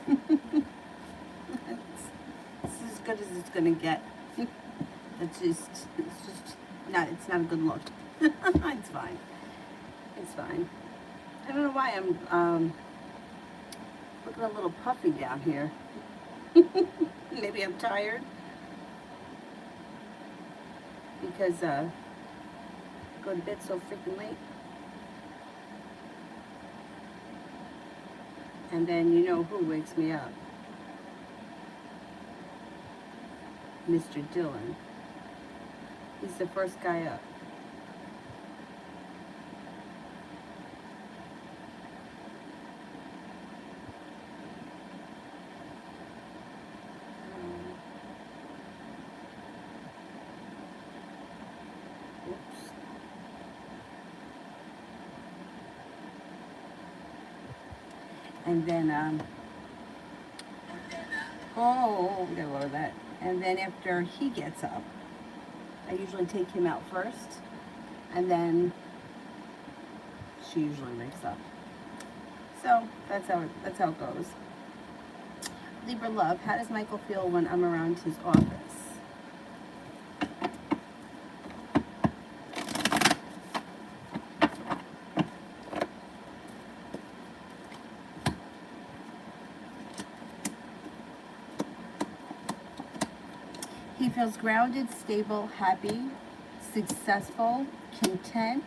It's as good as it's gonna get. It's just not. It's not a good look. It's fine. It's fine. I don't know why I'm looking a little puffy down here. Maybe I'm tired because I go to bed so freaking late. And then you know who wakes me up? Mr. Dylan. He's the first guy up. Oops. And then, oh, we gotta lower that. And then after he gets up, I usually take him out first, and then she usually wakes up. So that's how it goes. Libra love. How does Michael feel when I'm around his office? He feels grounded, stable, happy, successful, content.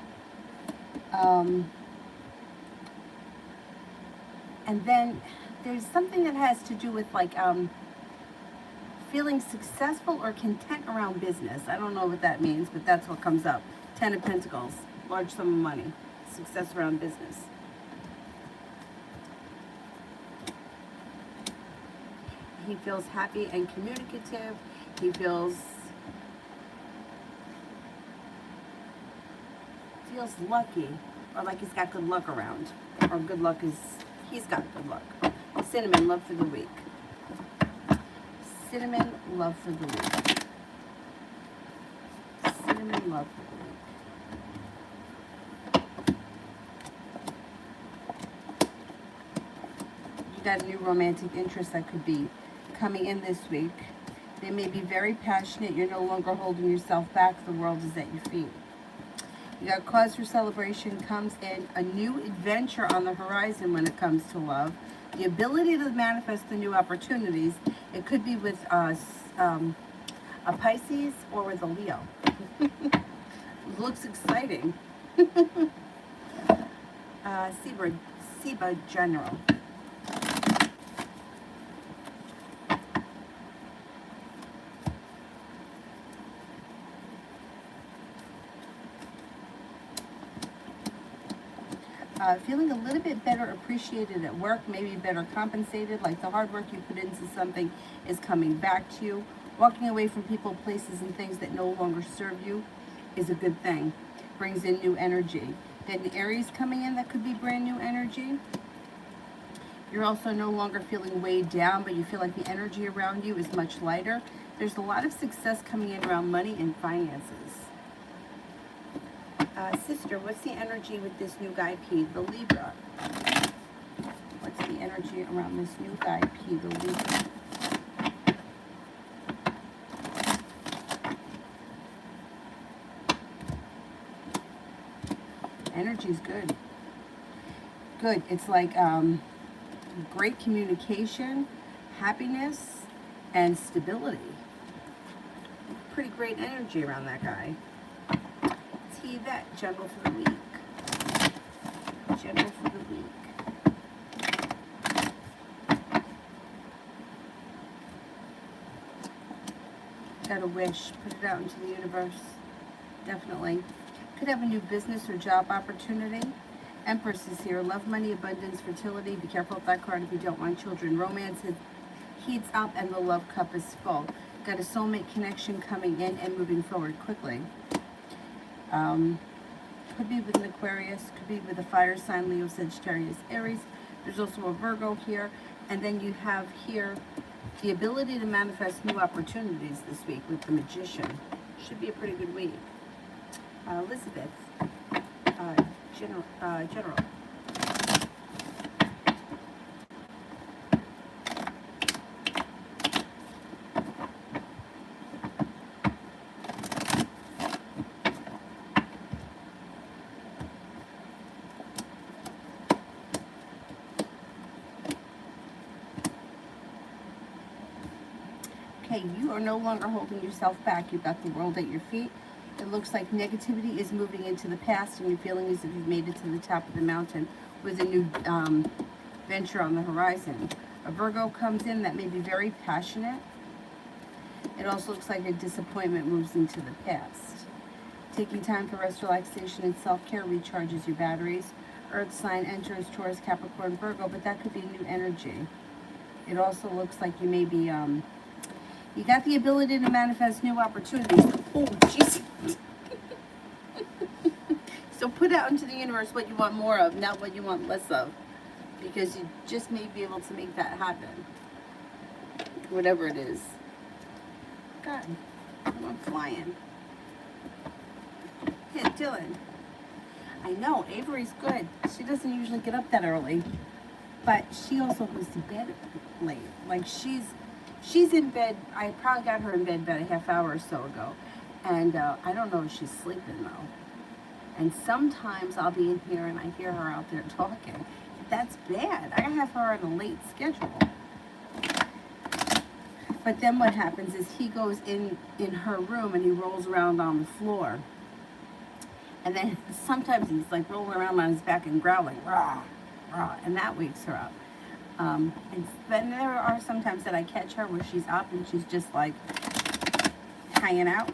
And then there's something that has to do with like feeling successful or content around business. I don't know what that means, but that's what comes up. 10 of Pentacles, large sum of money, success around business. He feels happy and communicative. He feels lucky, or like he's got good luck around, or good luck is he's got good luck. Cinnamon, love for the week. Cinnamon, love for the week. Cinnamon, love for the week. You got a new romantic interest that could be coming in this week. They may be very passionate. You're no longer holding yourself back. The world is at your feet. You got cause for celebration comes in. A new adventure on the horizon when it comes to love. The ability to manifest the new opportunities. It could be with a Pisces or with a Leo. Looks exciting. Seba General. Feeling a little bit better appreciated at work, maybe better compensated, like the hard work you put into something is coming back to you. Walking away from people, places, and things that no longer serve you is a good thing. Brings in new energy. Then Aries coming in, that could be brand new energy. You're also no longer feeling weighed down, but you feel like the energy around you is much lighter. There's a lot of success coming in around money and finances. Sister, what's the energy with this new guy, P, the Libra? What's the energy around this new guy, P, the Libra? Energy's good. Good. It's like great communication, happiness, and stability. Pretty great energy around that guy. That general for the week. General for the week. Got a wish. Put it out into the universe. Definitely. Could have a new business or job opportunity. Empress is here. Love, money, abundance, fertility. Be careful with that card if you don't want children. Romance heats up and the love cup is full. Got a soulmate connection coming in and moving forward quickly. Could be with an Aquarius, could be with a fire sign, Leo, Sagittarius, Aries. There's also a Virgo here. And then you have here the ability to manifest new opportunities this week with the Magician. Should be a pretty good week. Elizabeth, General. Okay, you are no longer holding yourself back. You've got the world at your feet. It looks like negativity is moving into the past, and you're feeling as if you've made it to the top of the mountain with a new venture on the horizon. A Virgo comes in that may be very passionate. It also looks like a disappointment moves into the past. Taking time for rest, relaxation, and self-care recharges your batteries. Earth sign enters Taurus, Capricorn, Virgo, but that could be new energy. It also looks like you may be, you got the ability to manifest new opportunities. Oh, jeez. So put out into the universe what you want more of, not what you want less of. Because you just may be able to make that happen. Whatever it is. God, I'm flying. Yeah, Dylan. I know, Avery's good. She doesn't usually get up that early. But she also goes to bed late. Like she's in bed. I probably got her in bed about a half hour or so ago. And I don't know if she's sleeping though. And sometimes I'll be in here and I hear her out there talking. That's bad. I have her on a late schedule. But then what happens is he goes in her room and he rolls around on the floor. And then sometimes he's like rolling around on his back and growling, rah, rah, and that wakes her up. And then there are sometimes that I catch her where she's up and she's just like hanging out.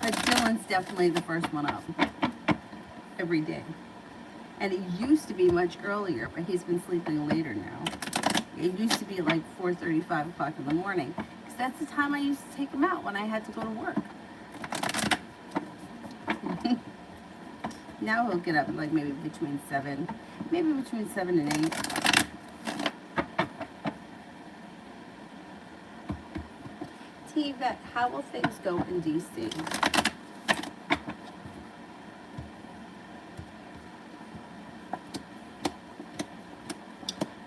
But Dylan's definitely the first one up every day. And it used to be much earlier, but he's been sleeping later now. It used to be like 4:30, 5 o'clock in the morning. Because that's the time I used to take him out when I had to go to work. Now he'll get up like maybe between 7 and 8. T-Vet, how will things go in DC?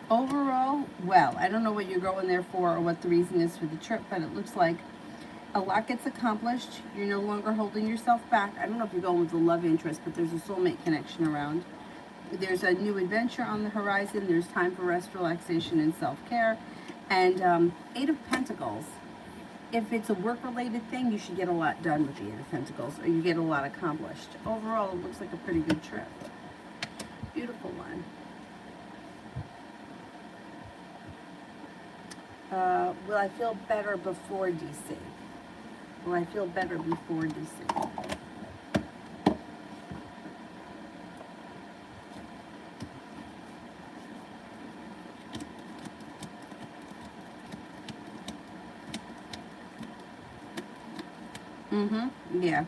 Overall, well, I don't know what you're going there for or what the reason is for the trip, but it looks like a lot gets accomplished. You're no longer holding yourself back. I don't know if you're going with a love interest, but there's a soulmate connection around. There's a new adventure on the horizon. There's time for rest, relaxation, and self-care. And 8 of Pentacles. If it's a work-related thing, you should get a lot done with the 8 of Pentacles, or you get a lot accomplished. Overall, it looks like a pretty good trip. Beautiful one. Will I feel better before DC? Will I feel better before DC? Yeah.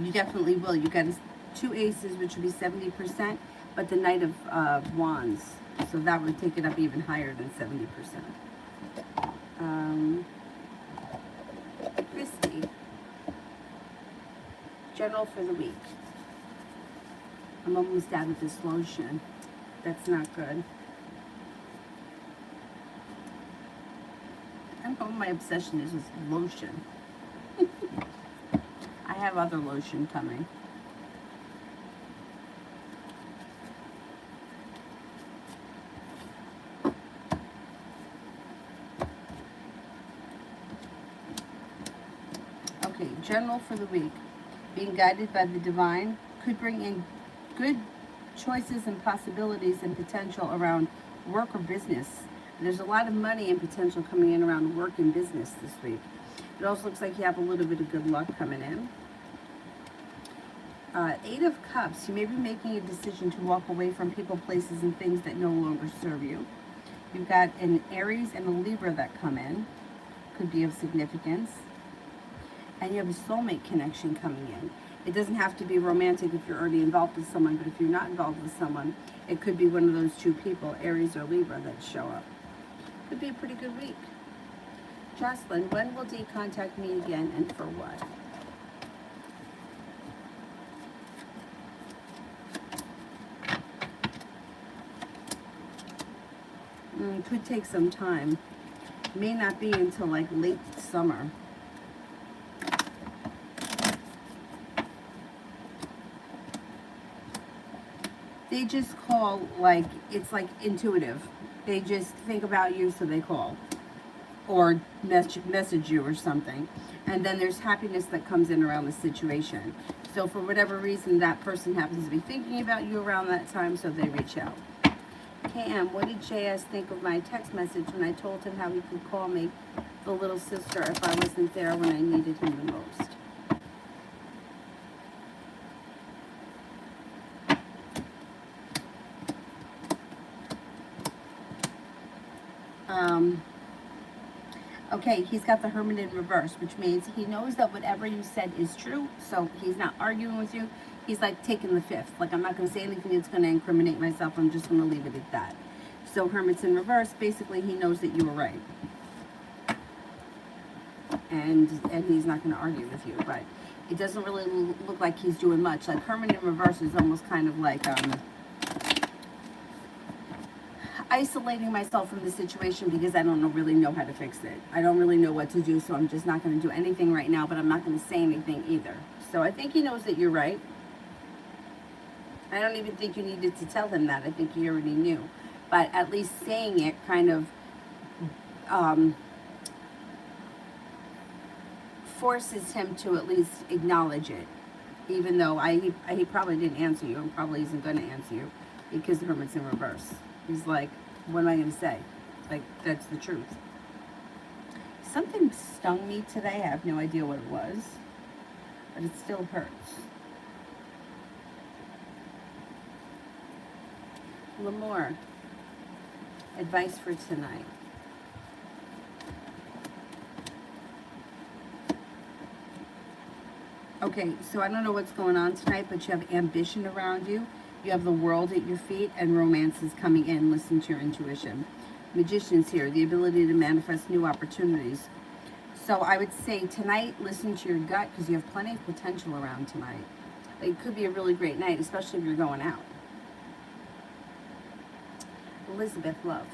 You definitely will. You got 2 aces, which would be 70%, but the Knight of Wands, so that would take it up even higher than 70%. Christy, general for the week. I'm almost out of this lotion. That's not good. I don't know what my obsession is with lotion. I have other lotion coming. Okay, general for the week. Being guided by the divine could bring in good choices and possibilities and potential around work or business. There's a lot of money and potential coming in around work and business this week. It also looks like you have a little bit of good luck coming in. 8 of Cups, you may be making a decision to walk away from people, places, and things that no longer serve you. You've got an Aries and a Libra that come in. Could be of significance. And you have a soulmate connection coming in. It doesn't have to be romantic if you're already involved with someone, but if you're not involved with someone, it could be one of those 2 people, Aries or Libra, that show up. Could be a pretty good week. Jocelyn, when will Dee contact me again and for what? Could take some time. May not be until like late summer. They just call like, it's like intuitive. They just think about you, so they call or message you or something. And then there's happiness that comes in around the situation. So for whatever reason, that person happens to be thinking about you around that time, so they reach out. Cam, what did JS think of my text message when I told him how he could call me, the little sister, if I wasn't there when I needed him the most? Okay, he's got the Hermit in reverse, which means he knows that whatever you said is true, so he's not arguing with you. He's like taking the fifth. Like, I'm not going to say anything that's going to incriminate myself. I'm just going to leave it at that. So Hermit's in reverse. Basically, he knows that you were right. And he's not going to argue with you, but it doesn't really look like he's doing much. Like, Hermit in reverse is almost kind of like isolating myself from the situation because I don't really know how to fix it. I don't really know what to do, so I'm just not going to do anything right now, but I'm not going to say anything either. So I think he knows that you're right. I don't even think you needed to tell him that. I think he already knew. But at least saying it kind of forces him to at least acknowledge it. Even though he probably didn't answer you and probably isn't going to answer you because the Hermit's in reverse. He's like, what am I going to say? Like, that's the truth. Something stung me today. I have no idea what it was, but it still hurts. Lamore, advice for tonight. Okay, so I don't know what's going on tonight, but you have ambition around you. You have the world at your feet, and romance is coming in. Listen to your intuition. Magician's here, the ability to manifest new opportunities. So I would say tonight, listen to your gut because you have plenty of potential around tonight. It could be a really great night, especially if you're going out. Elizabeth, love.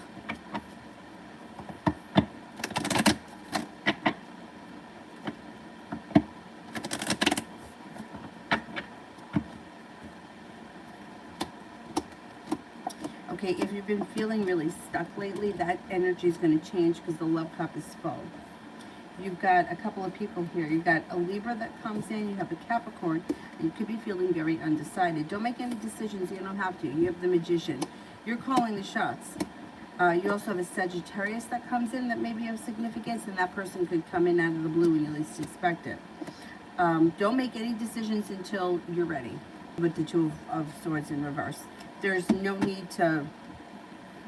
Okay, if you've been feeling really stuck lately, that energy is going to change because the love cup is full. You've got a couple of people here. You've got a Libra that comes in. You have a Capricorn. And you could be feeling very undecided. Don't make any decisions. You don't have to. You have the Magician. You're calling the shots. You also have a Sagittarius that comes in that may be of significance, and that person could come in out of the blue when you least expect it. Don't make any decisions until you're ready. With the Two of Swords in reverse. There's no need to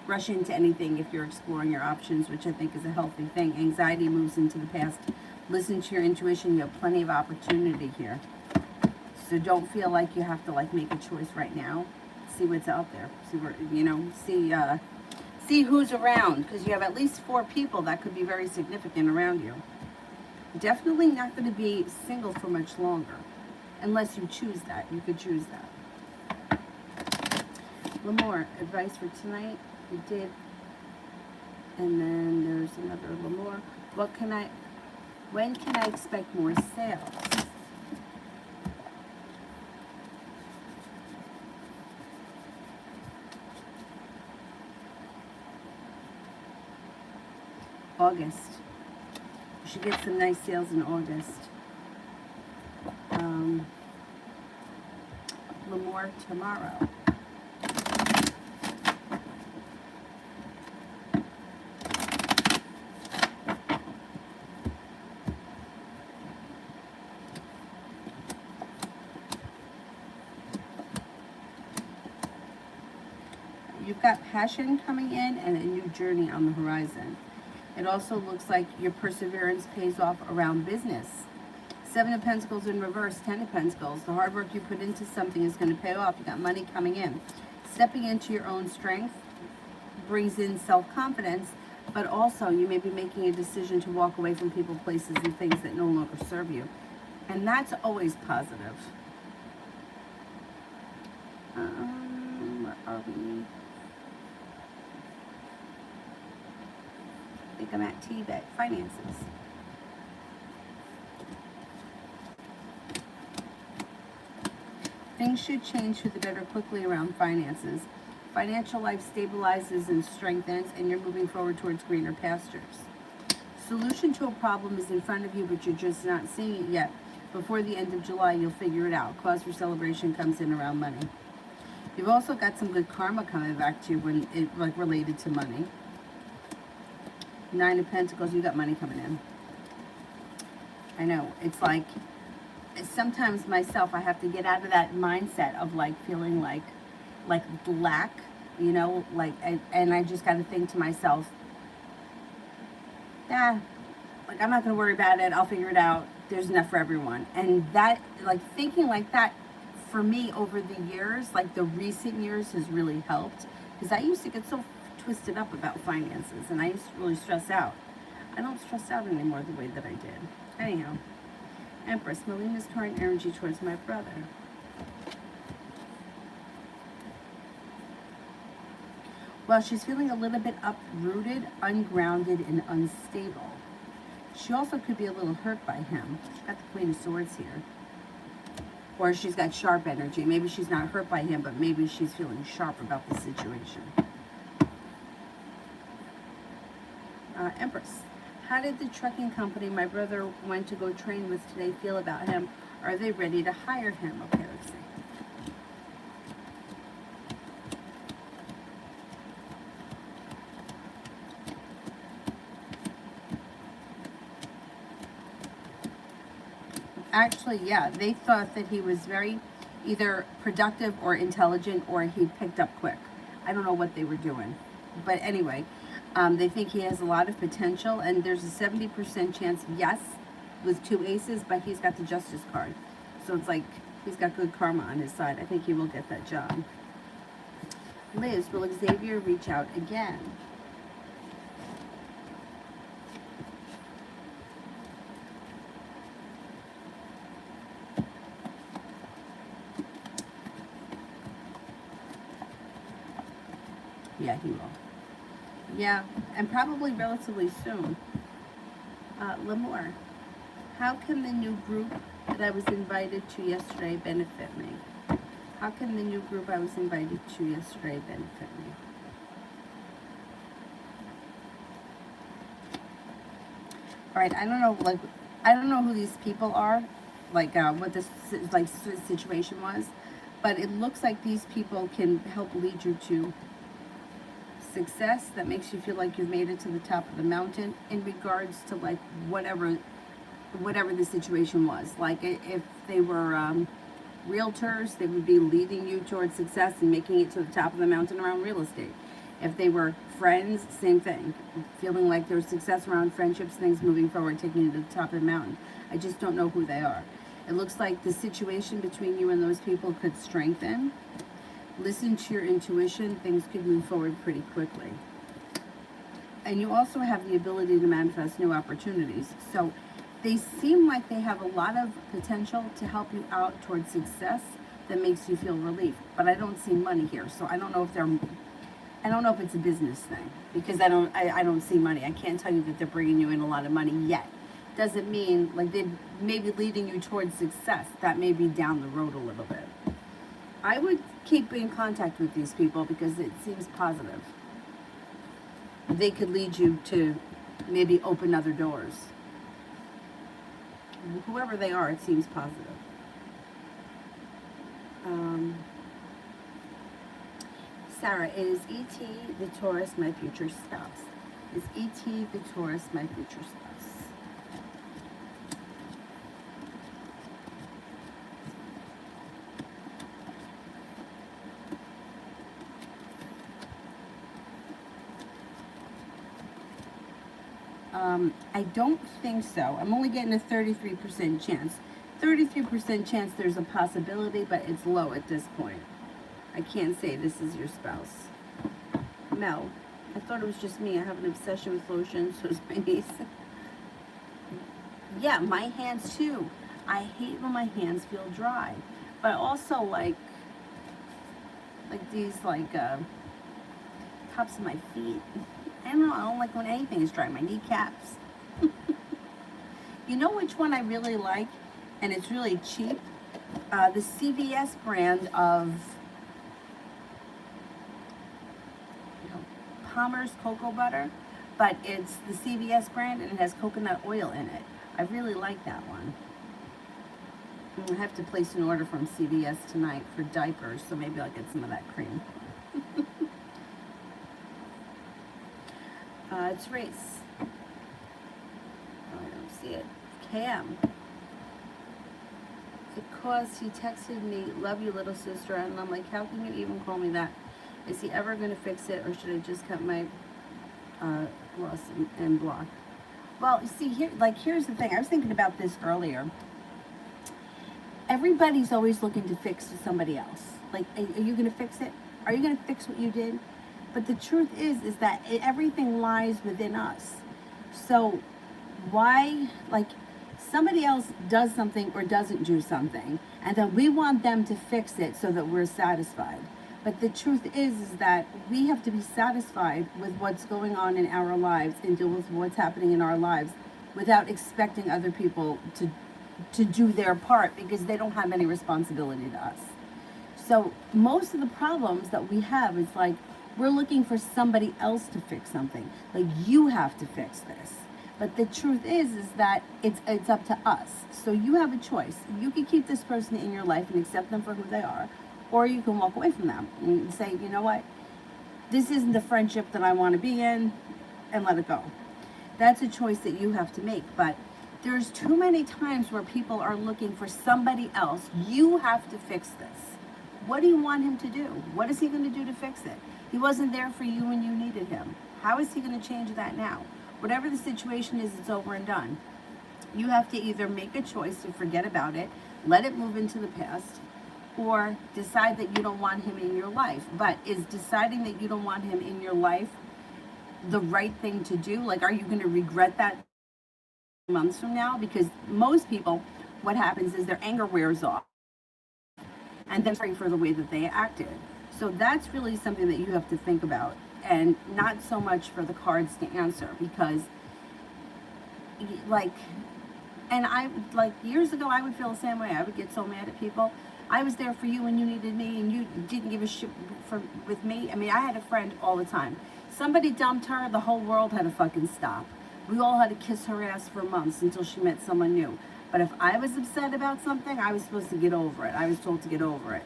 rush into anything if you're exploring your options, which I think is a healthy thing. Anxiety moves into the past. Listen to your intuition. You have plenty of opportunity here. So don't feel like you have to like make a choice right now. See what's out there. See where, you know, see who's around, because you have at least 4 people that could be very significant around you. Definitely not going to be single for much longer, unless you choose that. You could choose that. Lamore, advice for tonight. You did. And then there's another Lamore. When can I expect more sales? August. You should get some nice sales in August. Lamore, tomorrow. You've got passion coming in and a new journey on the horizon. It also looks like your perseverance pays off around business. 7 of Pentacles in reverse, 10 of Pentacles. The hard work you put into something is going to pay off. You got money coming in. Stepping into your own strength brings in self-confidence, but also you may be making a decision to walk away from people, places, and things that no longer serve you. And that's always positive. Where are we? I think I'm at T-Bet Finances. Things should change for the better quickly around finances. Financial life stabilizes and strengthens, and you're moving forward towards greener pastures. Solution to a problem is in front of you, but you're just not seeing it yet. Before the end of July, you'll figure it out. Cause for celebration comes in around money. You've also got some good karma coming back to you when it related to money. 9 of Pentacles, you got money coming in. I know, it's like, sometimes myself, I have to get out of that mindset of feeling like lack, and I just got to think to myself, I'm not going to worry about it. I'll figure it out. There's enough for everyone. And that, thinking like that, for me over the years, the recent years, has really helped. Because I used to get so twisted up about finances, and I used to really stress out. I don't stress out anymore the way that I did. Anyhow, Empress, Melina's current energy towards my brother. Well, she's feeling a little bit uprooted, ungrounded, and unstable. She also could be a little hurt by him. She's got the Queen of Swords here. Or she's got sharp energy. Maybe she's not hurt by him, but maybe she's feeling sharp about the situation. Empress, how did the trucking company my brother went to go train with today feel about him? Are they ready to hire him? Okay, let's see. Actually, yeah, they thought that he was very either productive or intelligent, or he picked up quick. I don't know what they were doing. But anyway, they think he has a lot of potential, and there's a 70% chance, yes, with 2 aces, but he's got the Justice card. So it's like he's got good karma on his side. I think he will get that job. Liz, will Xavier reach out again? Yeah, he will. Yeah, and probably relatively soon. Lemore, how can the new group that I was invited to yesterday benefit me? How can the new group I was invited to yesterday benefit me? All right, I don't know, I don't know who these people are, what this situation was, but it looks like these people can help lead you to success that makes you feel like you've made it to the top of the mountain in regards to whatever the situation was. If they were realtors, they would be leading you towards success and making it to the top of the mountain around real estate. If they were friends, same thing, feeling like there's success around friendships, things moving forward, taking you to the top of the mountain. I just don't know who they are. It looks like the situation between you and those people could strengthen. Listen to your intuition. Things could move forward pretty quickly. And you also have the ability to manifest new opportunities. So they seem like they have a lot of potential to help you out towards success that makes you feel relief. But I don't see money here. So I don't know if it's a business thing, because I don't see money. I can't tell you that they're bringing you in a lot of money yet. Doesn't mean they may be leading you towards success. That may be down the road a little bit. I would keep in contact with these people because it seems positive. They could lead you to maybe open other doors. Whoever they are, it seems positive. Sarah, is E.T. the Taurus my future spouse? Is E.T. the Taurus my future spouse? I don't think so. I'm only getting a 33% chance. 33% chance there's a possibility, but it's low at this point. I can't say this is your spouse. Mel, I thought it was just me. I have an obsession with lotion, so is my niece. Yeah, my hands too. I hate when my hands feel dry. But also these tops of my feet. I don't know, I don't like when anything is dry. My kneecaps. You know which one I really like? And it's really cheap? The CVS brand of, you know, Palmer's cocoa butter, but it's the CVS brand and it has coconut oil in it. I really like that one. I have to place an order from CVS tonight for diapers, so maybe I'll get some of that cream. It's Race. Oh, I don't see it. Cam. Because he texted me, "Love you, little sister," and I'm like, how can you even call me that? Is he ever going to fix it, or should I just cut my loss and block? Well, you see, here's the thing. I was thinking about this earlier. Everybody's always looking to fix somebody else. Like, are you going to fix it? Are you going to fix what you did? But the truth is that everything lies within us. So why, like, somebody else does something or doesn't do something, and then we want them to fix it so that we're satisfied. But the truth is that we have to be satisfied with what's going on in our lives and deal with what's happening in our lives without expecting other people to do their part, because they don't have any responsibility to us. So most of the problems that we have is like, we're looking for somebody else to fix something. Like, you have to fix this. But the truth is that it's up to us. So you have a choice. You can keep this person in your life and accept them for who they are, or you can walk away from them and say, you know what, this isn't the friendship that I want to be in, and let it go. That's a choice that you have to make. But there's too many times where people are looking for somebody else. You have to fix this. What do you want him to do? What is he going to do to fix it? He wasn't there for you when you needed him. How is he going to change that now? Whatever the situation is, it's over and done. You have to either make a choice to forget about it, let it move into the past, or decide that you don't want him in your life. But is deciding that you don't want him in your life the right thing to do? Like, are you going to regret that months from now? Because most people, what happens is their anger wears off, and then sorry for the way that they acted. So that's really something that you have to think about, and not so much for the cards to answer, because like, and I, like, years ago, I would feel the same way. I would get so mad at people. I was there for you when you needed me, and you didn't give a shit with me. I mean, I had a friend all the time. Somebody dumped her, the whole world had to fucking stop. We all had to kiss her ass for months until she met someone new. But if I was upset about something, I was supposed to get over it. I was told to get over it.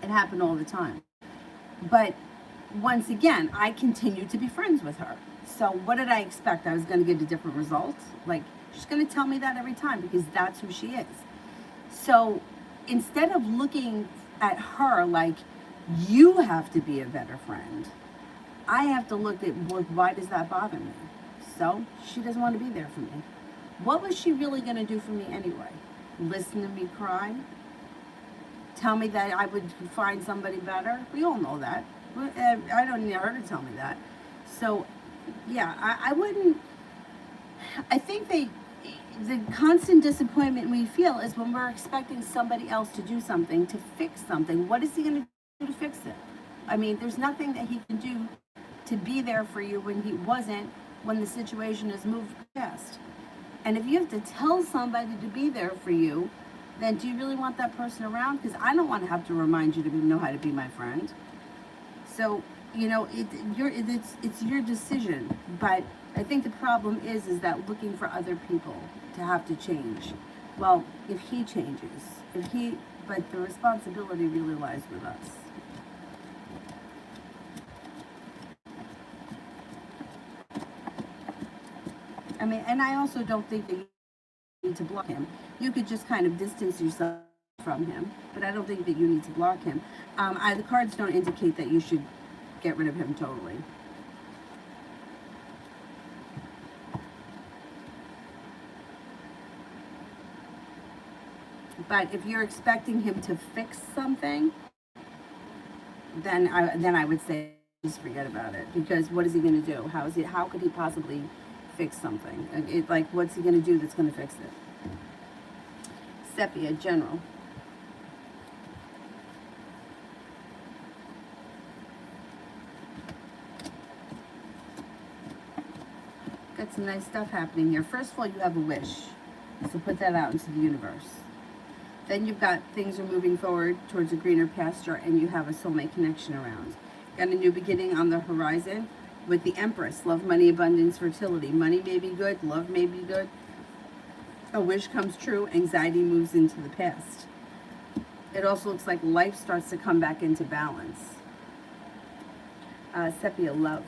It happened all the time. But once again, I continued to be friends with her. So what did I expect? I was going to get a different result? Like, she's going to tell me that every time, because that's who she is. So instead of looking at her like, you have to be a better friend, I have to look at, well, why does that bother me? So she doesn't want to be there for me. What was she really going to do for me anyway? Listen to me cry? Tell me that I would find somebody better? We all know that. I don't need her to tell me that. So, yeah, I wouldn't. I think the constant disappointment we feel is when we're expecting somebody else to do something, to fix something. What is he going to do to fix it? I mean, there's nothing that he can do to be there for you when he wasn't, when the situation is moved past. And if you have to tell somebody to be there for you, then do you really want that person around? Because I don't want to have to remind you to know how to be my friend. So, you know, it's your decision. But I think the problem is that looking for other people to have to change. Well, if he changes, but the responsibility really lies with us. I mean, and I also don't think that you need to block him. You could just kind of distance yourself from him, but I don't think that you need to block him. The cards don't indicate that you should get rid of him totally. But if you're expecting him to fix something, then I would say just forget about it, because what is he going to do? How could he possibly fix something? Like, what's he going to do that's going to fix it? Sepia, General. Got some nice stuff happening here. First of all, you have a wish. So put that out into the universe. Then you've got things are moving forward towards a greener pasture, and you have a soulmate connection around. Got a new beginning on the horizon with the Empress. Love, money, abundance, fertility. Money may be good, love may be good. A wish comes true, anxiety moves into the past. It also looks like life starts to come back into balance. Sepia, love.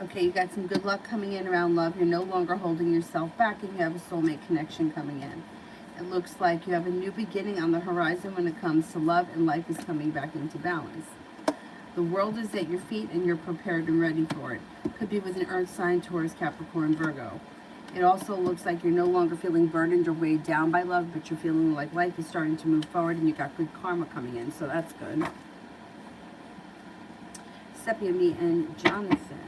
Okay, you got some good luck coming in around love. You're no longer holding yourself back, and you have a soulmate connection coming in. It looks like you have a new beginning on the horizon when it comes to love, and life is coming back into balance. The world is at your feet, and you're prepared and ready for it. Could be with an earth sign, Taurus, Capricorn, Virgo. It also looks like you're no longer feeling burdened or weighed down by love, but you're feeling like life is starting to move forward, and you got good karma coming in, so that's good. Sepia, me, and Jonathan.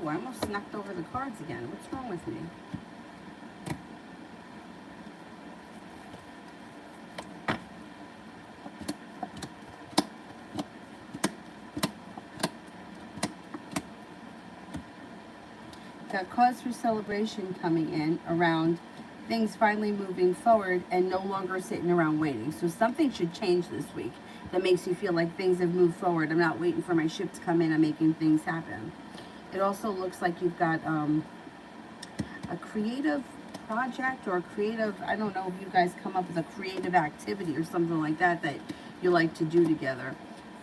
I almost knocked over the cards again. What's wrong with me? Got cause for celebration coming in around things finally moving forward and no longer sitting around waiting. So something should change this week that makes you feel like things have moved forward. I'm not waiting for my ship to come in. I'm making things happen. It also looks like you've got a creative project or a creative, I don't know if you guys come up with a creative activity or something like that that you like to do together.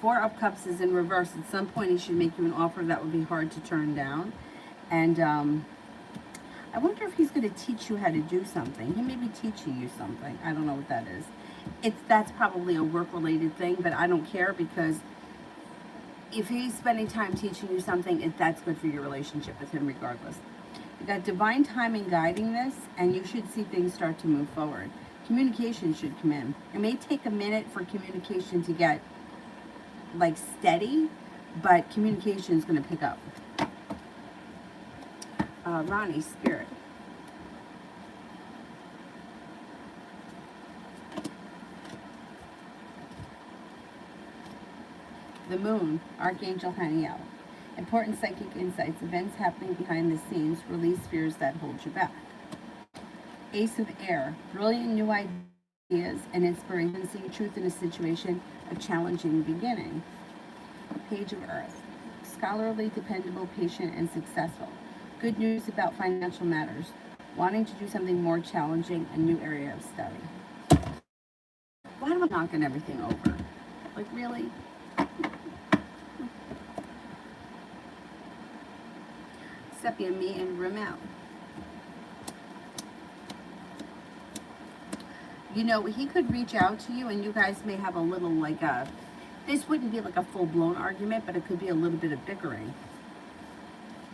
Four of Cups is in reverse. At some point, he should make you an offer that would be hard to turn down. And I wonder if he's going to teach you how to do something. He may be teaching you something. I don't know what that is. That's probably a work-related thing, but I don't care because if he's spending time teaching you something, that's good for your relationship with him regardless. You got divine timing guiding this, and you should see things start to move forward. Communication should come in. It may take a minute for communication to get like steady, but communication is going to pick up. Ronnie, Spirit. The Moon, Archangel Haniel. Important psychic insights, events happening behind the scenes, release fears that hold you back. Ace of Air, brilliant new ideas and inspiration, seeing truth in a situation, a challenging beginning. Page of Earth, scholarly, dependable, patient, and successful. Good news about financial matters, wanting to do something more challenging, a new area of study. Why am I knocking everything over? Like, really? Sepia, me, and Ramel. You know, he could reach out to you, and you guys may have a little, like this wouldn't be like a full-blown argument, but it could be a little bit of bickering.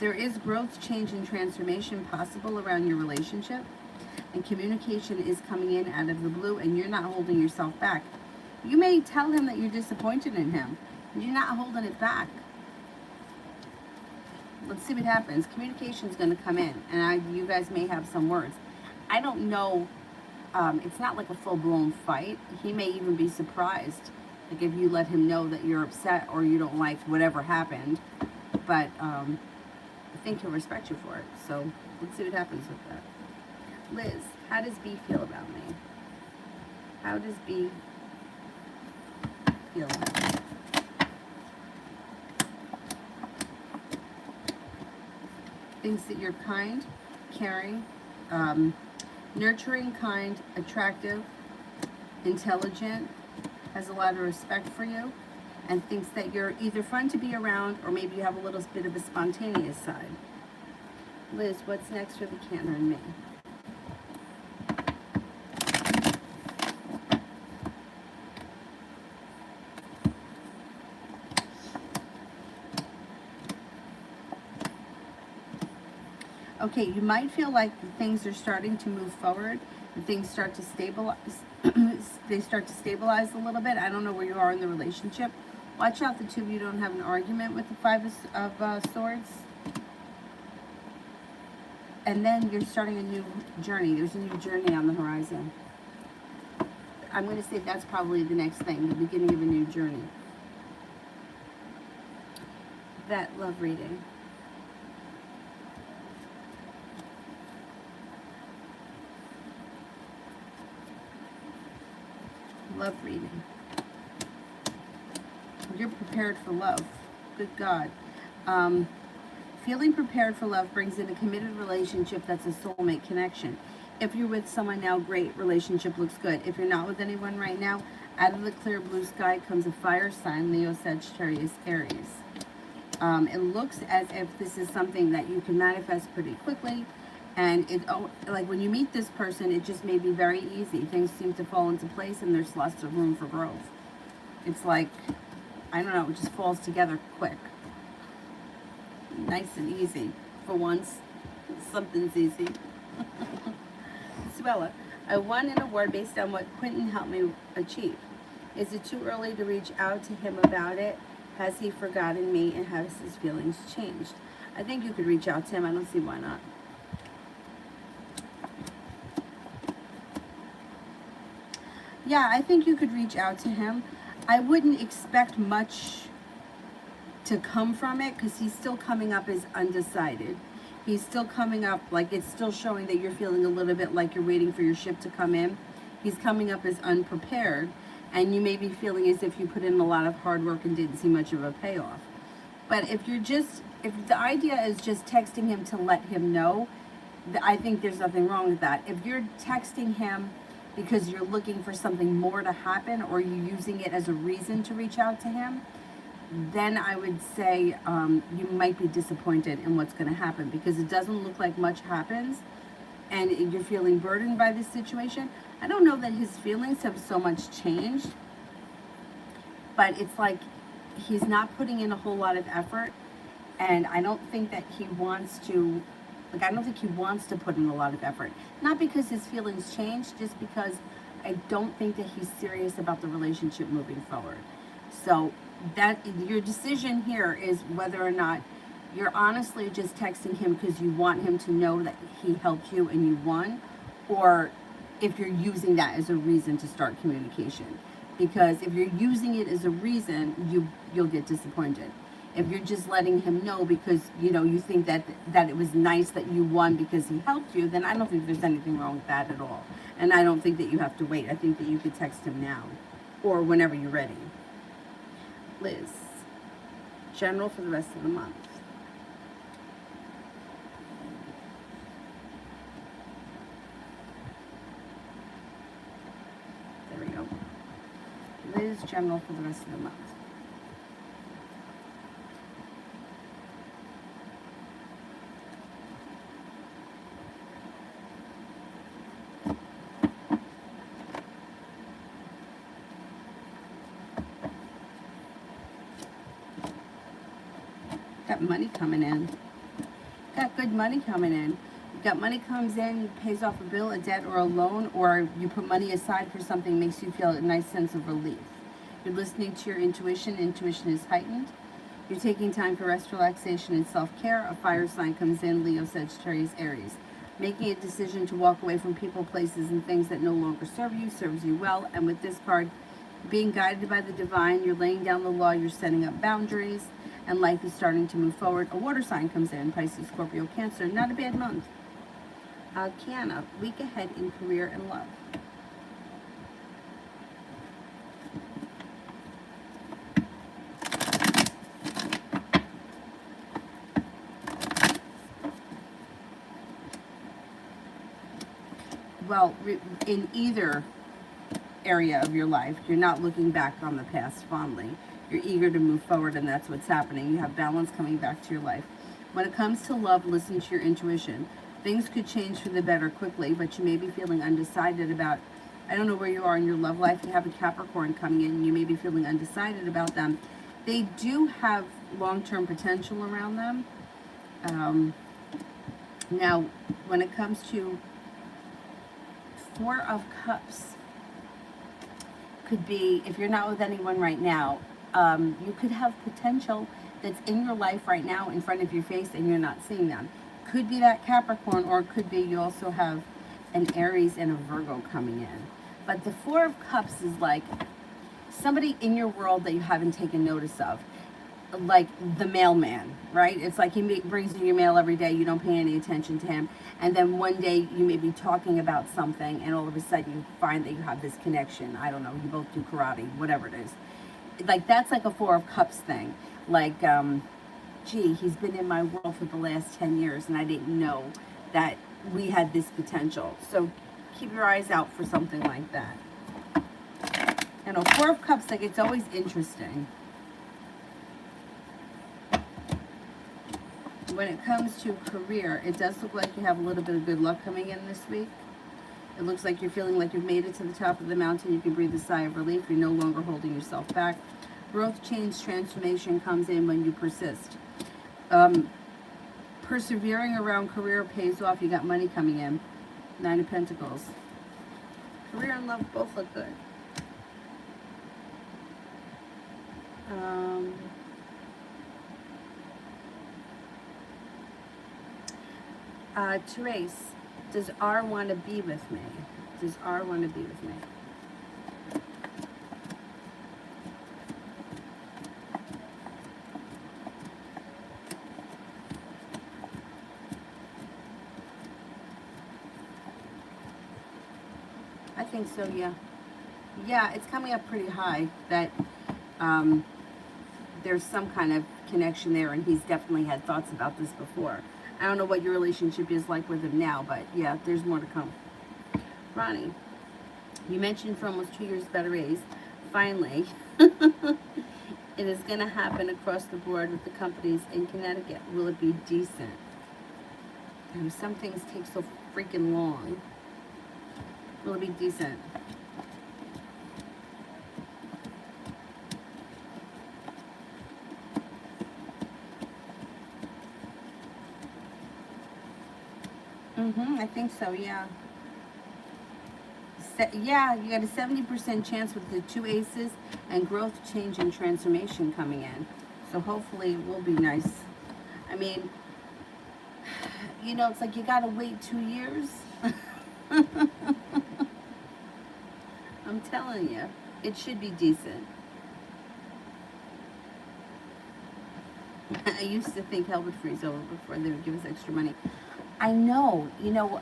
There is growth, change, and transformation possible around your relationship, and communication is coming in out of the blue, and you're not holding yourself back. You may tell him that you're disappointed in him, and you're not holding it back. Let's see what happens. Communication is going to come in, and you guys may have some words. I don't know. It's not like a full-blown fight. He may even be surprised, like if you let him know that you're upset or you don't like whatever happened. But I think he'll respect you for it. So let's see what happens with that. Liz, how does B feel about me? How does B feel about me? Thinks that you're kind, caring, nurturing, kind, attractive, intelligent, has a lot of respect for you, and thinks that you're either fun to be around or maybe you have a little bit of a spontaneous side. Liz, what's next for the Cancer and me? Okay, you might feel like things are starting to move forward. things start to stabilize. They start to stabilize a little bit. I don't know where you are in the relationship. Watch out the two of you don't have an argument with the Five of Swords. And then you're starting a new journey. There's a new journey on the horizon. I'm going to say that's probably the next thing, the beginning of a new journey. That love reading. Love reading. You're prepared for love. Good God. Feeling prepared for love brings in a committed relationship that's a soulmate connection. If you're with someone now, great, relationship looks good. If you're not with anyone right now, out of the clear blue sky comes a fire sign, Leo, Sagittarius, Aries. It looks as if this is something that you can manifest pretty quickly. And it, like when you meet this person, it just may be very easy. Things seem to fall into place and there's lots of room for growth. It's like, I don't know, it just falls together quick. Nice and easy. For once, something's easy. Suella, I won an award based on what Quentin helped me achieve. Is it too early to reach out to him about it? Has he forgotten me and has his feelings changed? I think you could reach out to him. I don't see why not. Yeah, I think you could reach out to him. I wouldn't expect much to come from it because he's still coming up as undecided. He's still coming up, like it's still showing that you're feeling a little bit like you're waiting for your ship to come in. He's coming up as unprepared, and you may be feeling as if you put in a lot of hard work and didn't see much of a payoff. But if the idea is just texting him to let him know, I think there's nothing wrong with that. If you're texting him because you're looking for something more to happen, or you're using it as a reason to reach out to him, then I would say you might be disappointed in what's going to happen, because it doesn't look like much happens and you're feeling burdened by this situation. I don't know that his feelings have so much changed, but it's like he's not putting in a whole lot of effort, and I don't think that he wants to, like, I don't think he wants to put in a lot of effort. Not because his feelings changed, just because I don't think that he's serious about the relationship moving forward. So that your decision here is whether or not you're honestly just texting him because you want him to know that he helped you and you won, or if you're using that as a reason to start communication. Because if you're using it as a reason, you'll get disappointed. If you're just letting him know because you think that it was nice that you won because he helped you, then I don't think there's anything wrong with that at all. And I don't think that you have to wait. I think that you could text him now or whenever you're ready. Liz, general for the rest of the month. There we go. Liz, general for the rest of the month. Got money coming in. Got good money coming in. You got money comes in, pays off a bill, a debt, or a loan, or you put money aside for something, makes you feel a nice sense of relief. You're listening to your intuition. Intuition is heightened. You're taking time for rest, relaxation, and self-care. A fire sign comes in, Leo, Sagittarius, Aries. Making a decision to walk away from people, places, and things that no longer serve you serves you well. And with this card, being guided by the divine, you're laying down the law, you're setting up boundaries, and life is starting to move forward. A water sign comes in, Pisces, Scorpio, Cancer. Not a bad month. Kiana, week ahead in career and love. Well, in either area of your life, you're not looking back on the past fondly. You're eager to move forward, and that's what's happening. You have balance coming back to your life. When it comes to love, listen to your intuition. Things could change for the better quickly, but you may be feeling undecided about, I don't know where you are in your love life. You have a Capricorn coming in, and you may be feeling undecided about them. They do have long-term potential around them. Now, when it comes to Four of Cups could be, if you're not with anyone right now, you could have potential that's in your life right now in front of your face and you're not seeing them. Could be that Capricorn, or it could be you also have an Aries and a Virgo coming in. But the Four of Cups is like somebody in your world that you haven't taken notice of. Like the mailman, right? It's like he brings you your mail every day, you don't pay any attention to him, and then one day you may be talking about something and all of a sudden you find that you have this connection. I don't know, you both do karate, whatever it is. Like that's like a Four of Cups thing. Like, gee, he's been in my world for the last 10 years and I didn't know that we had this potential. So keep your eyes out for something like that. You know, Four of Cups, like it's always interesting. When it comes to career, it does look like you have a little bit of good luck coming in this week. It looks like you're feeling like you've made it to the top of the mountain. You can breathe a sigh of relief. You're no longer holding yourself back. Growth, change, transformation comes in when you persist. Persevering around career pays off. You got money coming in. Nine of Pentacles. Career and love both look good. Therese, does R want to be with me? Does R want to be with me? I think so, yeah. Yeah, it's coming up pretty high that there's some kind of connection there, and he's definitely had thoughts about this before. I don't know what your relationship is like with him now, but yeah, there's more to come. Ronnie, you mentioned for almost 2 years about a raise. Finally, it is going to happen across the board with the companies in Connecticut. Will it be decent? Some things take so freaking long. Will it be decent? I think so, yeah. Yeah, you got a 70% chance with the two aces and growth, change, and transformation coming in. So hopefully it will be nice. I mean, you know, it's like you got to wait 2 years. I'm telling you, it should be decent. I used to think hell would freeze over before they would give us extra money. I know, you know,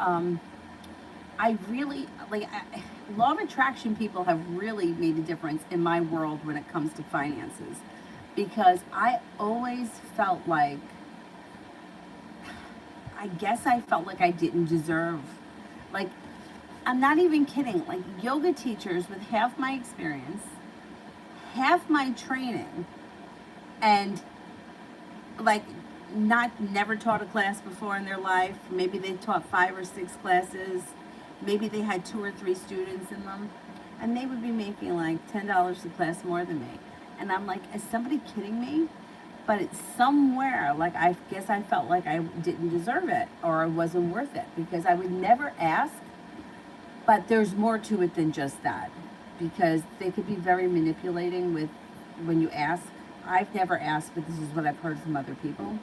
I really, like, law of attraction people have really made a difference in my world when it comes to finances. Because I always felt like, I guess I felt like I didn't deserve, like, I'm not even kidding, like yoga teachers with half my experience, half my training, and like never taught a class before in their life. Maybe they taught 5 or 6 classes. Maybe they had 2 or 3 students in them, and they would be making like $10 a class more than me. And I'm like, is somebody kidding me? But it's somewhere, like, I guess I felt like I didn't deserve it, or I wasn't worth it, because I would never ask. But there's more to it than just that, because they could be very manipulating with when you ask. I've never asked, but this is what I've heard from other people.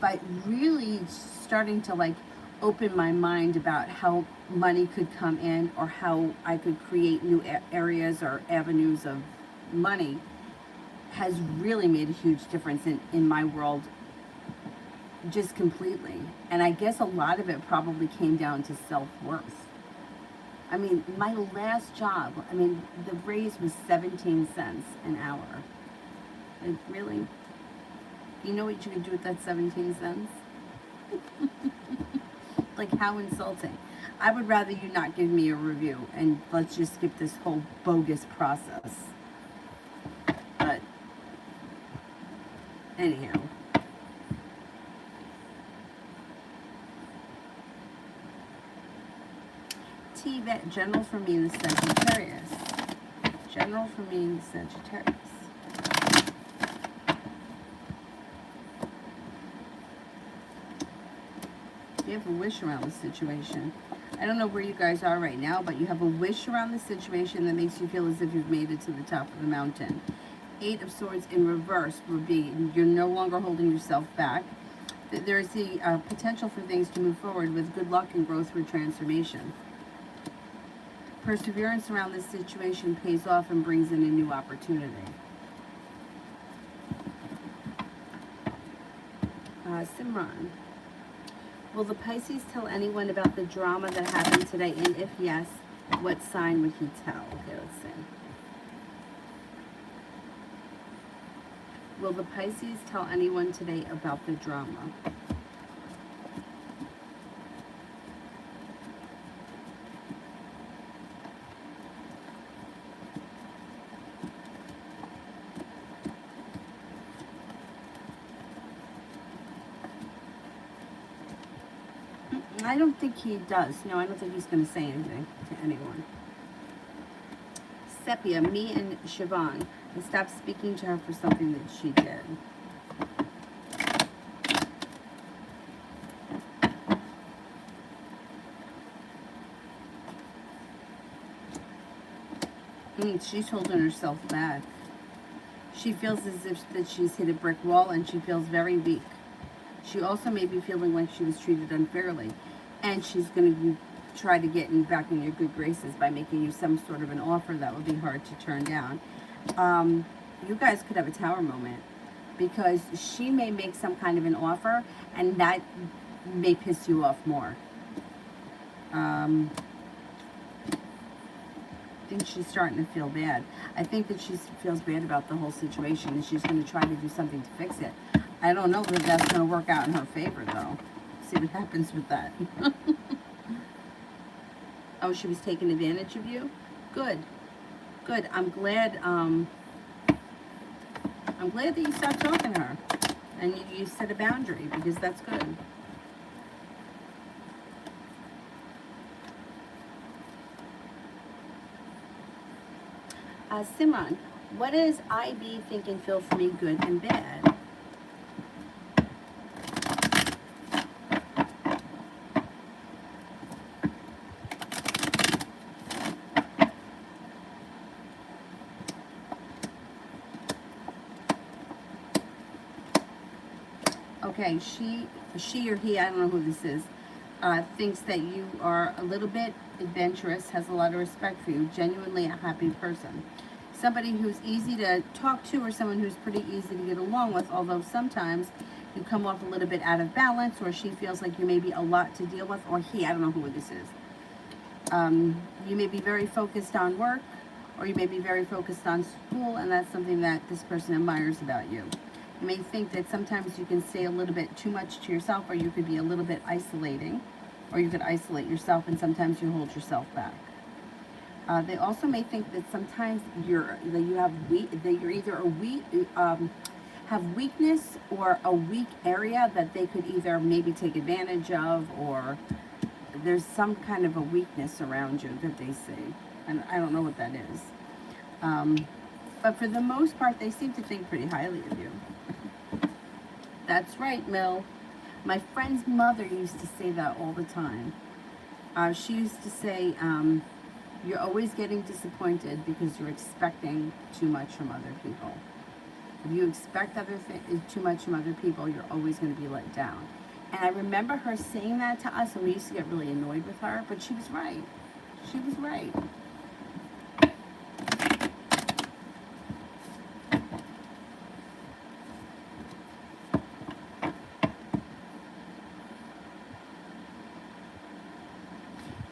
But really starting to like open my mind about how money could come in, or how I could create new areas or avenues of money, has really made a huge difference in my world, just completely. And I guess a lot of it probably came down to self-worth. I mean, my last job, I mean, the raise was 17 cents an hour. Like, really? You know what you could do with that 17 cents? Like, how insulting. I would rather you not give me a review and let's just skip this whole bogus process. But, anyhow. T-Vet, general for me in the Sagittarius. General for me in the Sagittarius. You have a wish around the situation. I don't know where you guys are right now, but you have a wish around the situation that makes you feel as if you've made it to the top of the mountain. 8 of Swords in reverse would be you're no longer holding yourself back. There's the potential for things to move forward with good luck and growth through transformation. Perseverance around this situation pays off and brings in a new opportunity. Simran, will the Pisces tell anyone about the drama that happened today? And if yes, what sign would he tell? Okay, let's see. Will the Pisces tell anyone today about the drama? I don't think he does. No, I don't think he's going to say anything to anyone. Sepia, me and Siobhan, I stopped speaking to her for something that she did. She's holding herself back. She feels as if that she's hit a brick wall and she feels very weak. She also may be feeling like she was treated unfairly. And she's going to try to get back in your good graces by making you some sort of an offer that would be hard to turn down. You guys could have a tower moment because she may make some kind of an offer and that may piss you off more. I think she's starting to feel bad. I think that she feels bad about the whole situation and she's going to try to do something to fix it. I don't know that that's going to work out in her favor though. See what happens with that. Oh, she was taking advantage of you? Good. Good. I'm glad that you stopped talking to her and you set a boundary because that's good. Simran, what does IB think and feel for me, good and bad? Okay, she or he, I don't know who this is, thinks that you are a little bit adventurous, has a lot of respect for you, genuinely a happy person. Somebody who's easy to talk to or someone who's pretty easy to get along with, although sometimes you come off a little bit out of balance or she feels like you may be a lot to deal with, or he, I don't know who this is. You may be very focused on work or you may be very focused on school, and that's something that this person admires about you. You may think that sometimes you can say a little bit too much to yourself, or you could be a little bit isolating, or you could isolate yourself and sometimes you hold yourself back. They also may think that sometimes you're either have weakness or a weak area that they could either maybe take advantage of, or there's some kind of a weakness around you that they see. And I don't know what that is. But for the most part, they seem to think pretty highly of you. That's right, Mill. My friend's mother used to say that all the time. She used to say, you're always getting disappointed because you're expecting too much from other people. If you expect too much from other people, you're always going to be let down. And I remember her saying that to us, and we used to get really annoyed with her, but she was right. She was right.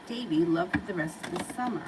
Davey, love for the rest of the summer.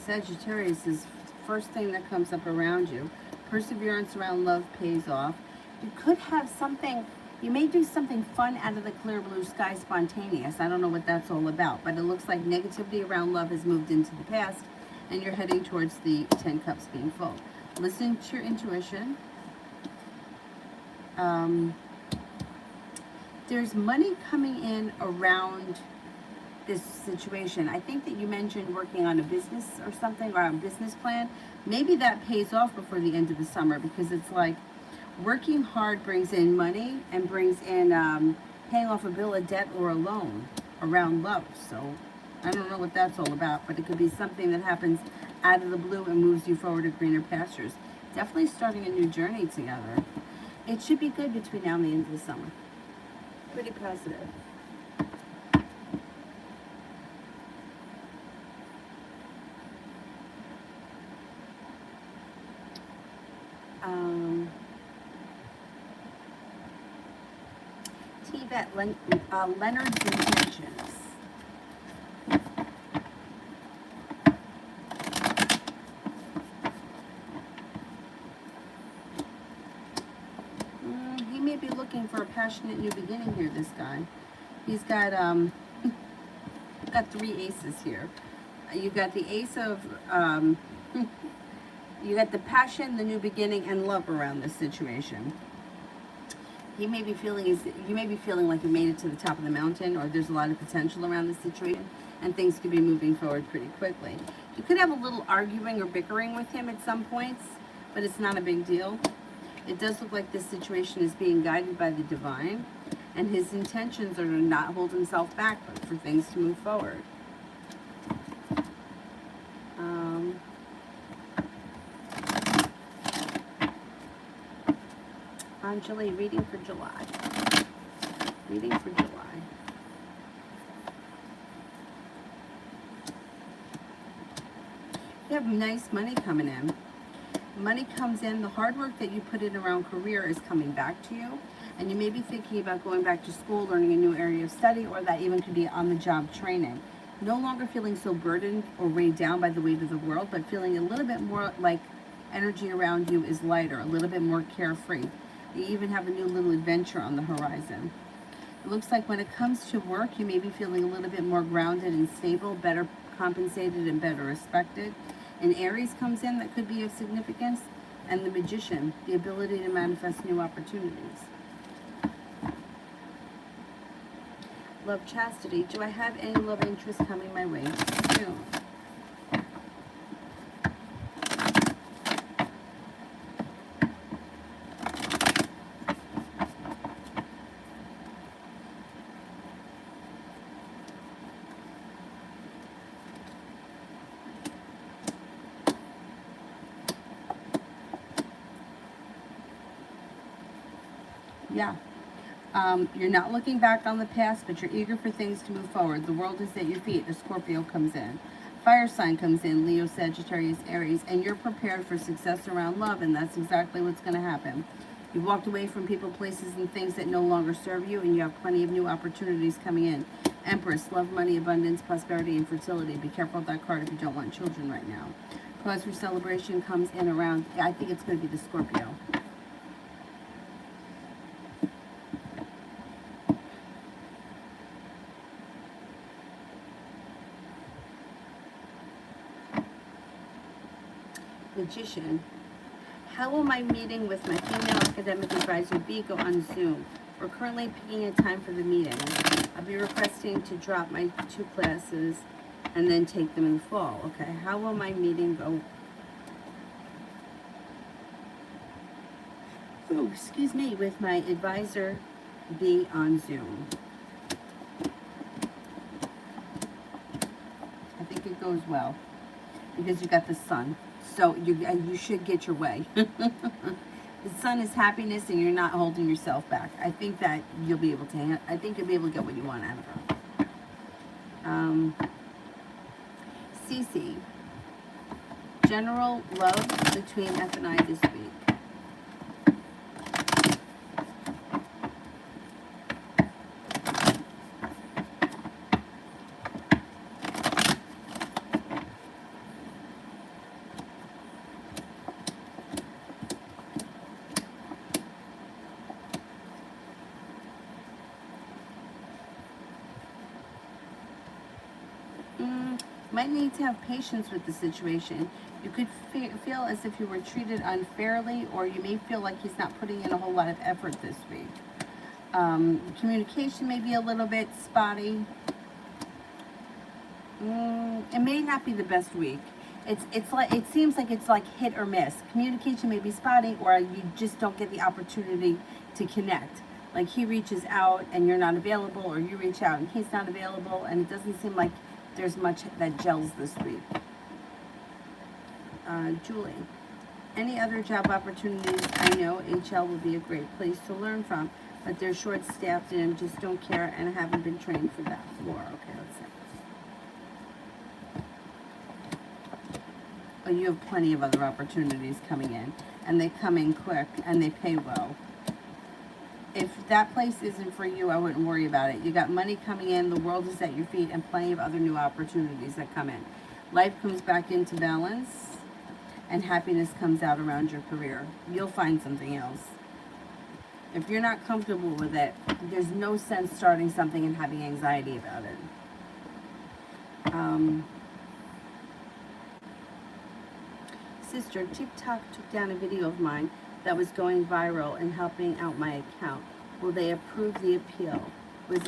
Sagittarius is the first thing that comes up around you. Perseverance around love pays off. You could have something, you may do something fun out of the clear blue sky, spontaneous. I don't know what that's all about, but it looks like negativity around love has moved into the past and you're heading towards the 10 cups being full. Listen to your intuition. Um, there's money coming in around this situation. I think that you mentioned working on a business or something, or a business plan. Maybe that pays off before the end of the summer, because it's like working hard brings in money and brings in paying off a bill of debt or a loan around love. So I don't know what that's all about, but it could be something that happens out of the blue and moves you forward to greener pastures. Definitely starting a new journey together. It should be good between now and the end of the summer. Pretty positive. Um, T-Vet Leonard's Intentions. He may be looking for a passionate new beginning here, this guy. He's got got 3 aces here. You got the ace of you got the passion, the new beginning, and love around this situation. You may be feeling like you made it to the top of the mountain, or there's a lot of potential around this situation, and things could be moving forward pretty quickly. You could have a little arguing or bickering with him at some points, but it's not a big deal. It does look like this situation is being guided by the divine, and his intentions are to not hold himself back, but for things to move forward. Anjali, reading for July. Reading for July. You have nice money coming in. Money comes in. The hard work that you put in around career is coming back to you. And you may be thinking about going back to school, learning a new area of study, or that even could be on-the-job training. No longer feeling so burdened or weighed down by the weight of the world, but feeling a little bit more like energy around you is lighter, a little bit more carefree. You even have a new little adventure on the horizon. It looks like when it comes to work, you may be feeling a little bit more grounded and stable, better compensated and better respected. An Aries comes in that could be of significance, and the Magician, the ability to manifest new opportunities. Love, chastity. Do I have any love interest coming my way soon? Yeah. You're not looking back on the past, but you're eager for things to move forward. The world is at your feet. A Scorpio comes in. Fire sign comes in, Leo, Sagittarius, Aries, and you're prepared for success around love, and that's exactly what's going to happen. You've walked away from people, places, and things that no longer serve you, and you have plenty of new opportunities coming in. Empress, love, money, abundance, prosperity, and fertility. Be careful with that card if you don't want children right now. Cause for celebration comes in around, I think it's going to be the Scorpio. Magician. How will my meeting with my female academic advisor be go on Zoom? We're currently picking a time for the meeting. I'll be requesting to drop my 2 classes and then take them in the fall. Okay, how will my meeting go? Oh, excuse me, with my advisor be on Zoom. I think it goes well because you got the sun. So you should get your way. The sun is happiness, and you're not holding yourself back. I think that you'll be able to. I think you'll be able to get what you want out of her. Cece, general love between F and I this week. might need to have patience with the situation. You could feel as if you were treated unfairly, or you may feel like he's not putting in a whole lot of effort this week. Communication may be a little bit spotty. It may not be the best week. It's like, it seems like it's like hit or miss. Communication may be spotty, or you just don't get the opportunity to connect. Like he reaches out and you're not available, or you reach out and he's not available, and it doesn't seem like there's much that gels this week. Julie, any other job opportunities? I know HL will be a great place to learn from, but they're short-staffed and just don't care and haven't been trained for that. Laura, okay, let's see. Oh, you have plenty of other opportunities coming in, and they come in quick and they pay well. If that place isn't for you, I wouldn't worry about it. You got money coming in, the world is at your feet, and plenty of other new opportunities that come in. Life comes back into balance, and happiness comes out around your career. You'll find something else. If you're not comfortable with it, there's no sense starting something and having anxiety about it. Sister, TikTok took down a video of mine that was going viral and helping out my account. Will they approve the appeal? Was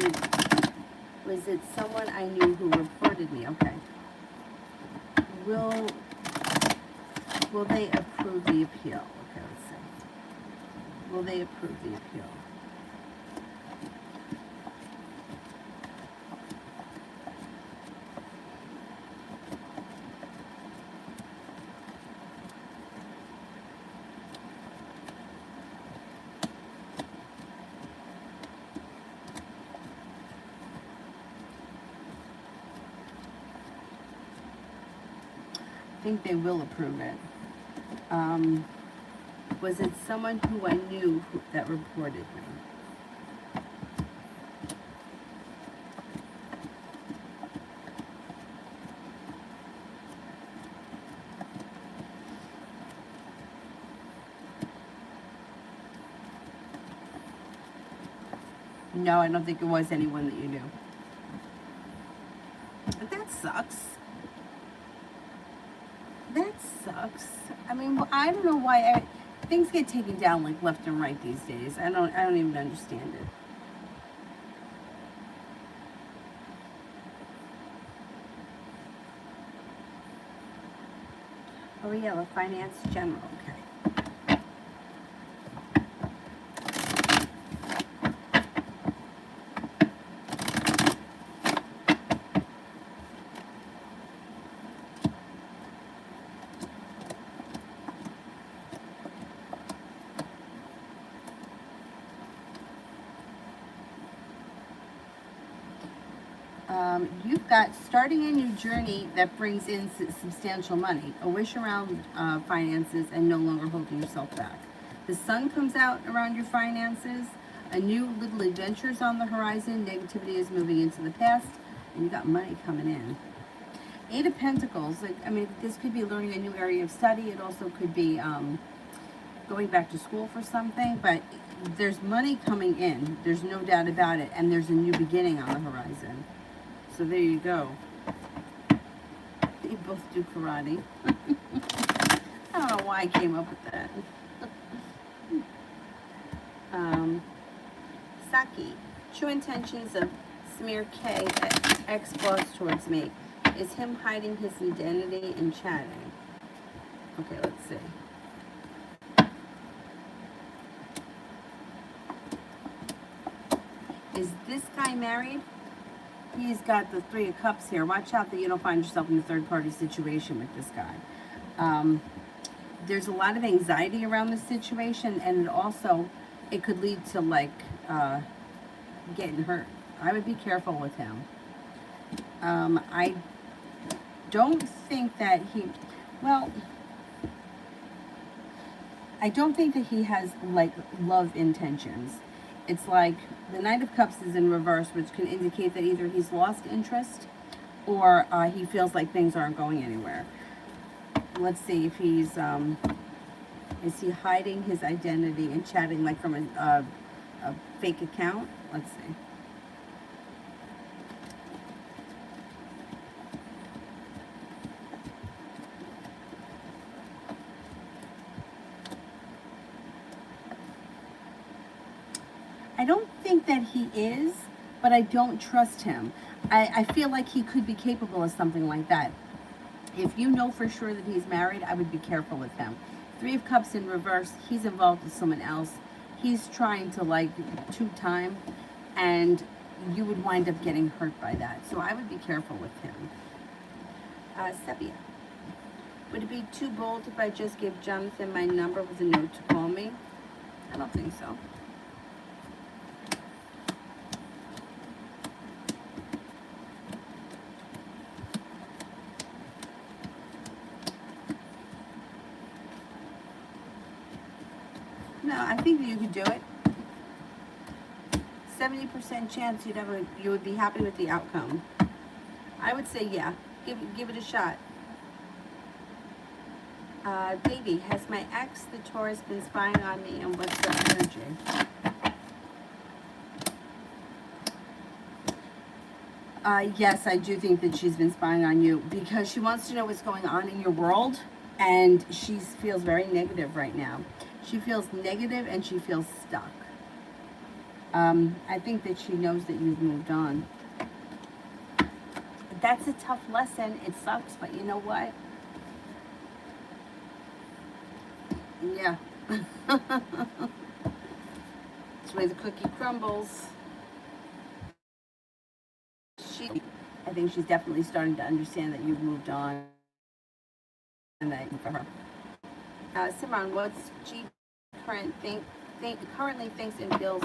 it someone I knew who reported me? Okay. Will they approve the appeal? Okay, let's see. Will they approve the appeal? I think they will approve it. Was it someone who I knew that reported me? No, I don't think it was anyone that you knew. But that sucks. That sucks. I mean, well, I don't know why things get taken down like left and right these days. I don't even understand it. Oh yeah, the finance general. Okay. You've got starting a new journey that brings in substantial money, a wish around finances, and no longer holding yourself back. The sun comes out around your finances, a new little adventure's on the horizon, negativity is moving into the past, and you got money coming in. Eight of Pentacles, I mean, this could be learning a new area of study. It also could be going back to school for something, but there's money coming in. There's no doubt about it, and there's a new beginning on the horizon. So there you go. They both do karate. I don't know why I came up with that. Saki, true intentions of Smear K, ex-boss towards me. Is him hiding his identity and chatting? Okay, let's see. Is this guy married? He's got the Three of Cups here. Watch out that you don't find yourself in a third-party situation with this guy. There's a lot of anxiety around this situation, and it could lead to like getting hurt. I would be careful with him. I don't think that I don't think that he has like love intentions. It's like the Knight of Cups is in reverse, which can indicate that either he's lost interest or he feels like things aren't going anywhere. Let's see if he's, is he hiding his identity and chatting like from a fake account? Let's see. I don't think that he is, but I don't trust him. I feel like he could be capable of something like that. If you know for sure that he's married, I would be careful with him. Three of Cups in reverse, he's involved with someone else. He's trying to like two-time, and you would wind up getting hurt by that. So I would be careful with him. Sepia. Would it be too bold if I just gave Jonathan my number with a note to call me? I don't think so. No, I think that you could do it. 70% chance you would be happy with the outcome. I would say yeah. Give it a shot. Baby, has my ex, the Taurus, been spying on me, and what's the energy? Yes, I do think that she's been spying on you because she wants to know what's going on in your world, and she feels very negative right now. She feels negative and she feels stuck. I think that she knows that you've moved on. That's a tough lesson. It sucks, but you know what? Yeah. It's the way the cookie crumbles. I think she's definitely starting to understand that you've moved on. And that for her. Simran, what's G currently thinks and feels?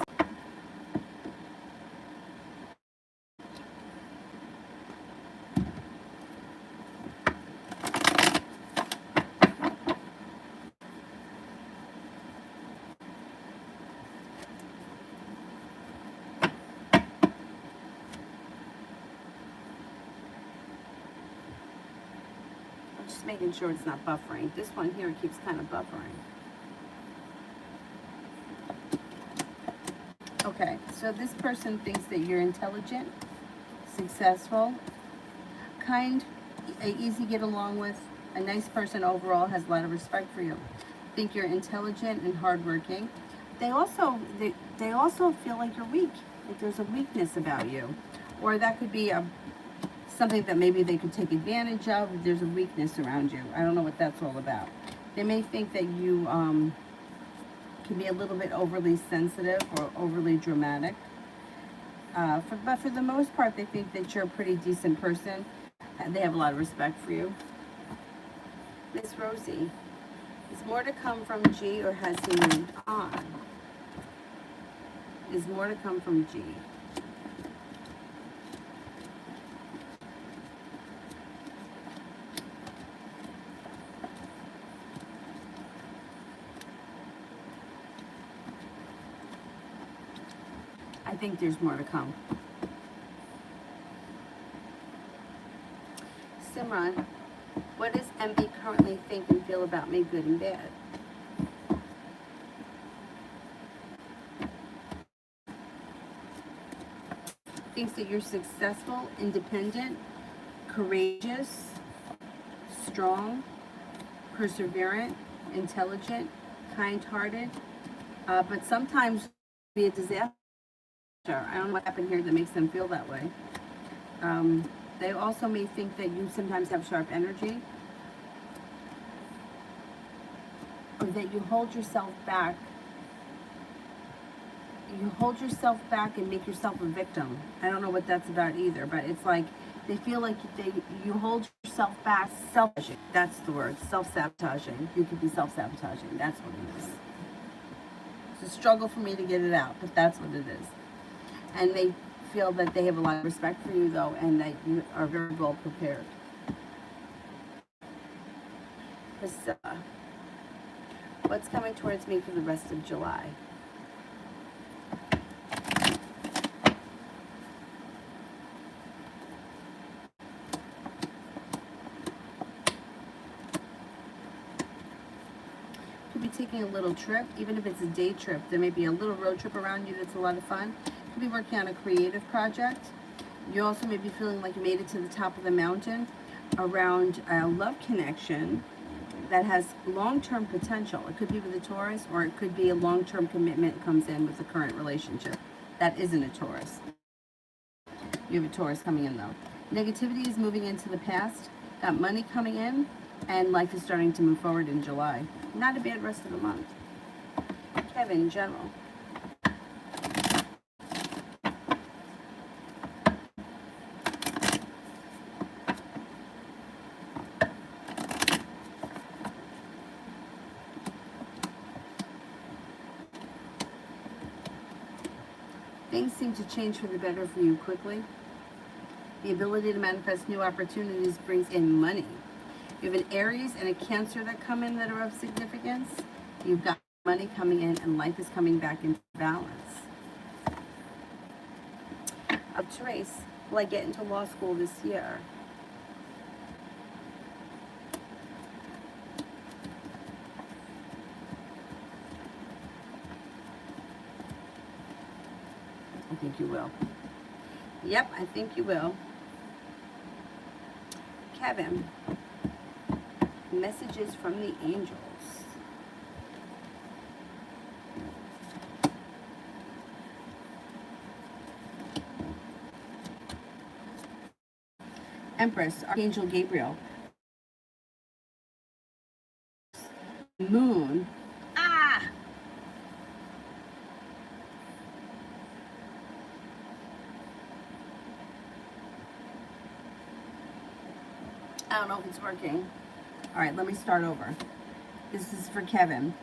Just making sure it's not buffering. This one here keeps kind of buffering. Okay, so this person thinks that you're intelligent, successful, kind, easy to get along with, a nice person overall, has a lot of respect for you. Think you're intelligent and hardworking. They also feel like you're weak, like there's a weakness about you, or that could be something that maybe they could take advantage of. There's a weakness around you. I don't know what that's all about. They may think that you can be a little bit overly sensitive or overly dramatic. But for the most part, they think that you're a pretty decent person. And they have a lot of respect for you. Miss Rosie, is more to come from G, or has he moved on? Is more to come from G? I think there's more to come. Simran, what does MB currently think and feel about me, good and bad? Thinks that you're successful, independent, courageous, strong, perseverant, intelligent, kind-hearted, but sometimes be a disaster. I don't know what happened here that makes them feel that way. They also may think that you sometimes have sharp energy, or that you hold yourself back. You hold yourself back and make yourself a victim. I don't know what that's about either, but it's like they feel like you hold yourself back. Self-sabotaging. That's the word. Self-sabotaging. You could be self-sabotaging. That's what it is. It's a struggle for me to get it out, but that's what it is. And they feel that they have a lot of respect for you, though, and that you are very well prepared. Priscilla, what's coming towards me for the rest of July? Could be taking a little trip, even if it's a day trip. There may be a little road trip around you that's a lot of fun. Could be working on a creative project. You also may be feeling like you made it to the top of the mountain around a love connection, that has long-term potential. It could be with a Taurus, or it could be a long-term commitment that comes in with the current relationship. That isn't a Taurus. You have a Taurus coming in though. Negativity is moving into the past. Got money coming in, and life is starting to move forward in July. Not a bad rest of the month. Kevin, general. Things seem to change for the better for you quickly. The ability to manifest new opportunities brings in money. You have an Aries and a Cancer that come in that are of significance. You've got money coming in, and life is coming back into balance. Trace, will I get into law school this year? I think you will. Yep, I think you will. Kevin, messages from the angels. Empress, Archangel Gabriel. Moon. Ah! I don't know if it's working. All right, let me start over. This is for Kevin.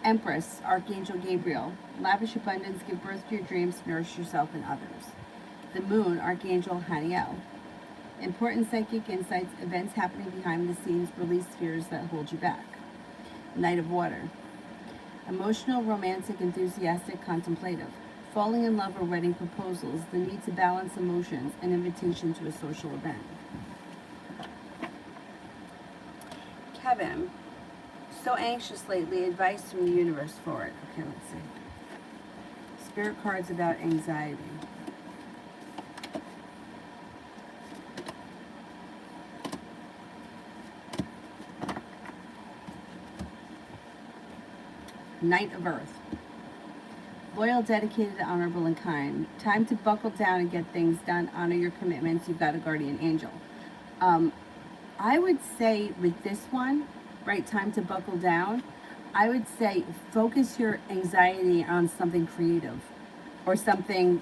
Empress, Archangel Gabriel. Lavish abundance, give birth to your dreams, nourish yourself and others. The Moon, Archangel Haniel. Important psychic insights, events happening behind the scenes, release fears that hold you back. Knight of Water. Emotional, romantic, enthusiastic, contemplative. Falling in love or wedding proposals, the need to balance emotions, an invitation to a social event. Kevin, so anxious lately, advice from the universe for it. Okay, let's see. Spirit cards about anxiety. Knight of Earth. Loyal, dedicated, honorable, and kind. Time to buckle down and get things done. Honor your commitments. You've got a guardian angel. I would say with this one, right, time to buckle down, I would say focus your anxiety on something creative or something,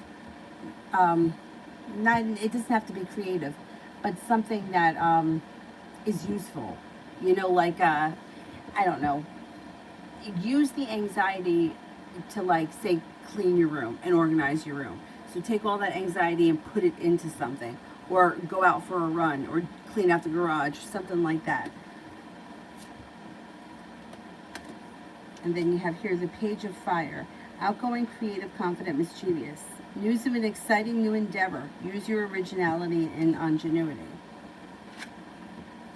it doesn't have to be creative, but something that is useful. You know, like, I don't know, use the anxiety to, like, say, clean your room and organize your room. So take all that anxiety and put it into something, or go out for a run, or clean out the garage, something like that. And then you have here the Page of Fire. Outgoing, creative, confident, mischievous. News of an exciting new endeavor. Use your originality and ingenuity.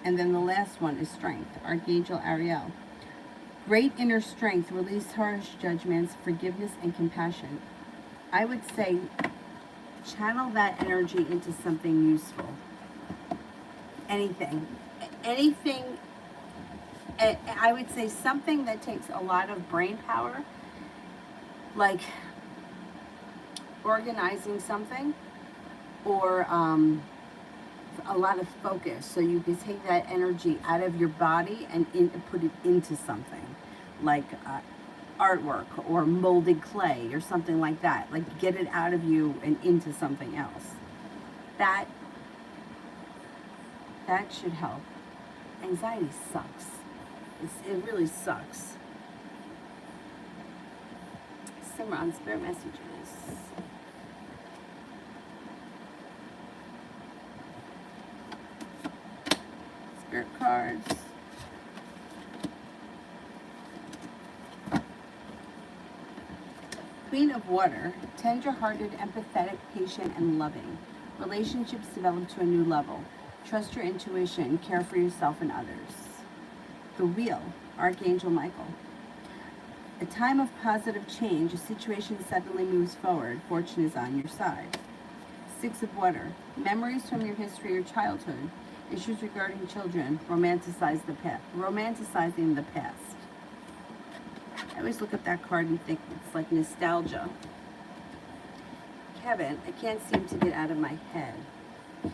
And then the last one is Strength. Archangel Ariel. Great inner strength. Release harsh judgments, forgiveness, and compassion. I would say channel that energy into something useful. Anything. I would say something that takes a lot of brain power, like organizing something, or a lot of focus. So you can take that energy out of your body and put it into something, like artwork or molded clay or something like that. Like, get it out of you and into something else. That should help. Anxiety sucks. It really sucks. Simran, spirit messages. Spirit cards. Queen of Water, tender-hearted, empathetic, patient, and loving. Relationships develop to a new level. Trust your intuition, care for yourself and others. The Wheel, Archangel Michael. A time of positive change, a situation suddenly moves forward, fortune is on your side. Six of Water, memories from your history or childhood. Issues regarding children, romanticizing the past. I always look at that card and think it's like nostalgia. Kevin, I can't seem to get out of my head. You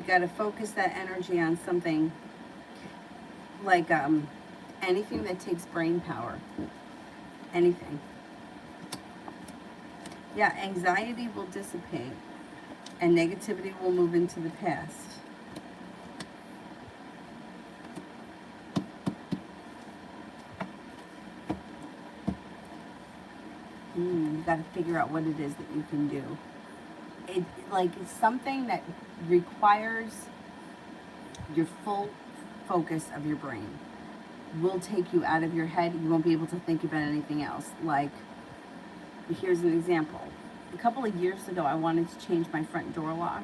got to focus that energy on something like anything that takes brain power. Anything. Yeah, anxiety will dissipate and negativity will move into the past. You got to figure out what it is that you can do. It's something that requires your full focus of your brain. Will take you out of your head. You won't be able to think about anything else. Like, here's an example. A couple of years ago, I wanted to change my front door lock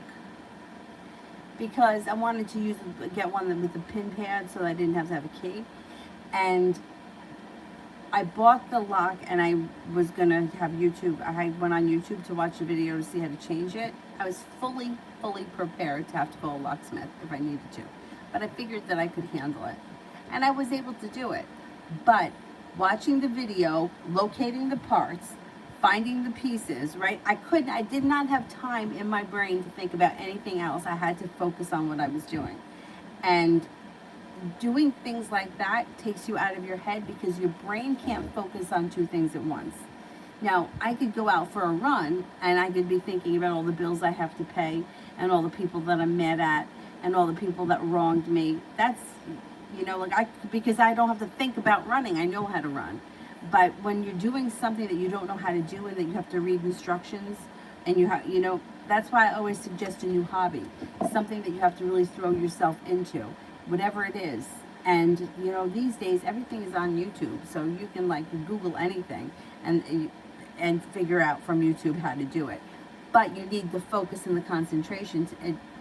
because I wanted to get one with a pin pad so I didn't have to have a key. And I bought the lock and I was gonna have YouTube. I went on YouTube to watch a video to see how to change it. I was fully prepared to have to call a locksmith if I needed to. But I figured that I could handle it. And I was able to do it. But watching the video, locating the parts, finding the pieces, right? I did not have time in my brain to think about anything else. I had to focus on what I was doing. And doing things like that takes you out of your head because your brain can't focus on two things at once. Now, I could go out for a run and I could be thinking about all the bills I have to pay and all the people that I'm mad at and all the people that wronged me. That's, because I don't have to think about running. I know how to run. But when you're doing something that you don't know how to do and that you have to read instructions and that's why I always suggest a new hobby, something that you have to really throw yourself into, whatever it is. And these days everything is on YouTube, so you can Google anything and figure out from YouTube how to do it. But you need the focus and the concentration.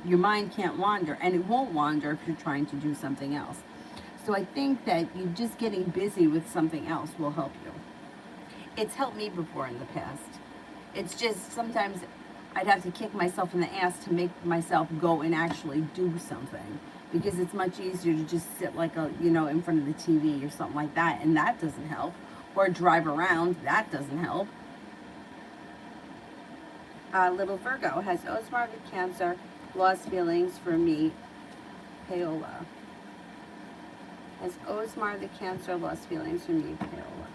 Your mind can't wander, and it won't wander if you're trying to do something else. So I think that you just getting busy with something else will help you. It's helped me before in the past. It's just sometimes I'd have to kick myself in the ass to make myself go and actually do something, because it's much easier to just sit in front of the TV or something like that, and that doesn't help. Or drive around, that doesn't help. Little Virgo, has Osmar the Cancer lost feelings for me, Paola? Has Osmar the Cancer lost feelings for me, Paola?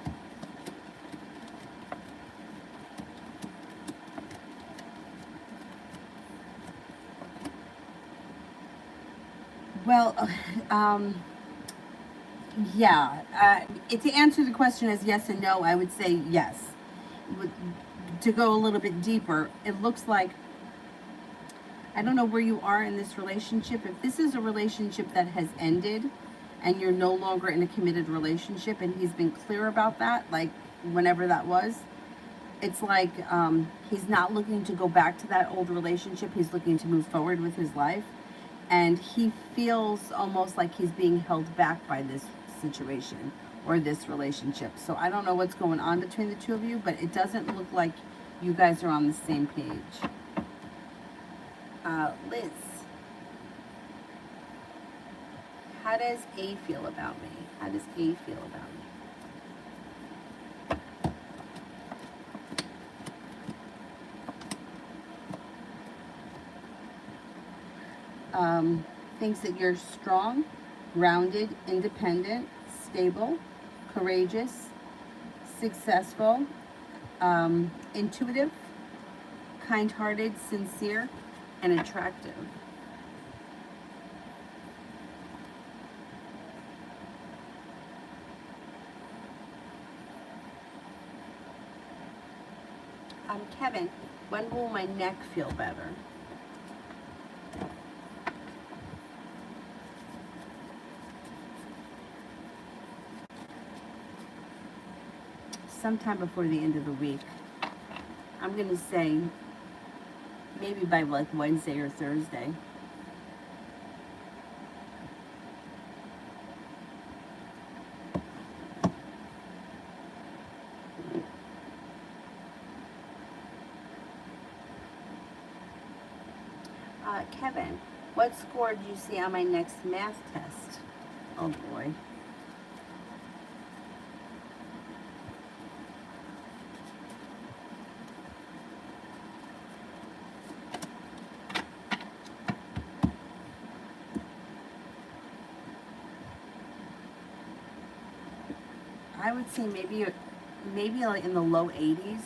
Well, yeah. To answer the question as yes and no, I would say yes. To go a little bit deeper, it looks like, I don't know where you are in this relationship. If this is a relationship that has ended and you're no longer in a committed relationship and he's been clear about that, whenever that was, it's like he's not looking to go back to that old relationship. He's looking to move forward with his life. And he feels almost like he's being held back by this situation or this relationship. So I don't know what's going on between the two of you, but it doesn't look like you guys are on the same page. Liz, how does A feel about me? How does A feel about me? Thinks that you're strong, grounded, independent, stable, courageous, successful, intuitive, kind-hearted, sincere, and attractive. Kevin, when will my neck feel better? Sometime before the end of the week. I'm going to say maybe by Wednesday or Thursday. Kevin, What score do you see on my next math test? Oh boy. I would say maybe like in the low 80s,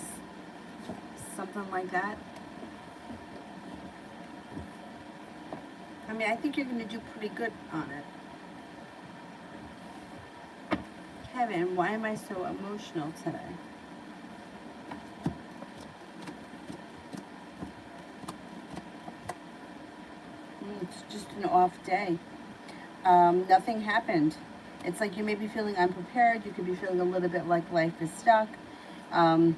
something like that. I mean, I think you're going to do pretty good on it. Kevin, why am I so emotional today? It's just an off day. Nothing happened. It's like you may be feeling unprepared. You could be feeling a little bit like life is stuck. You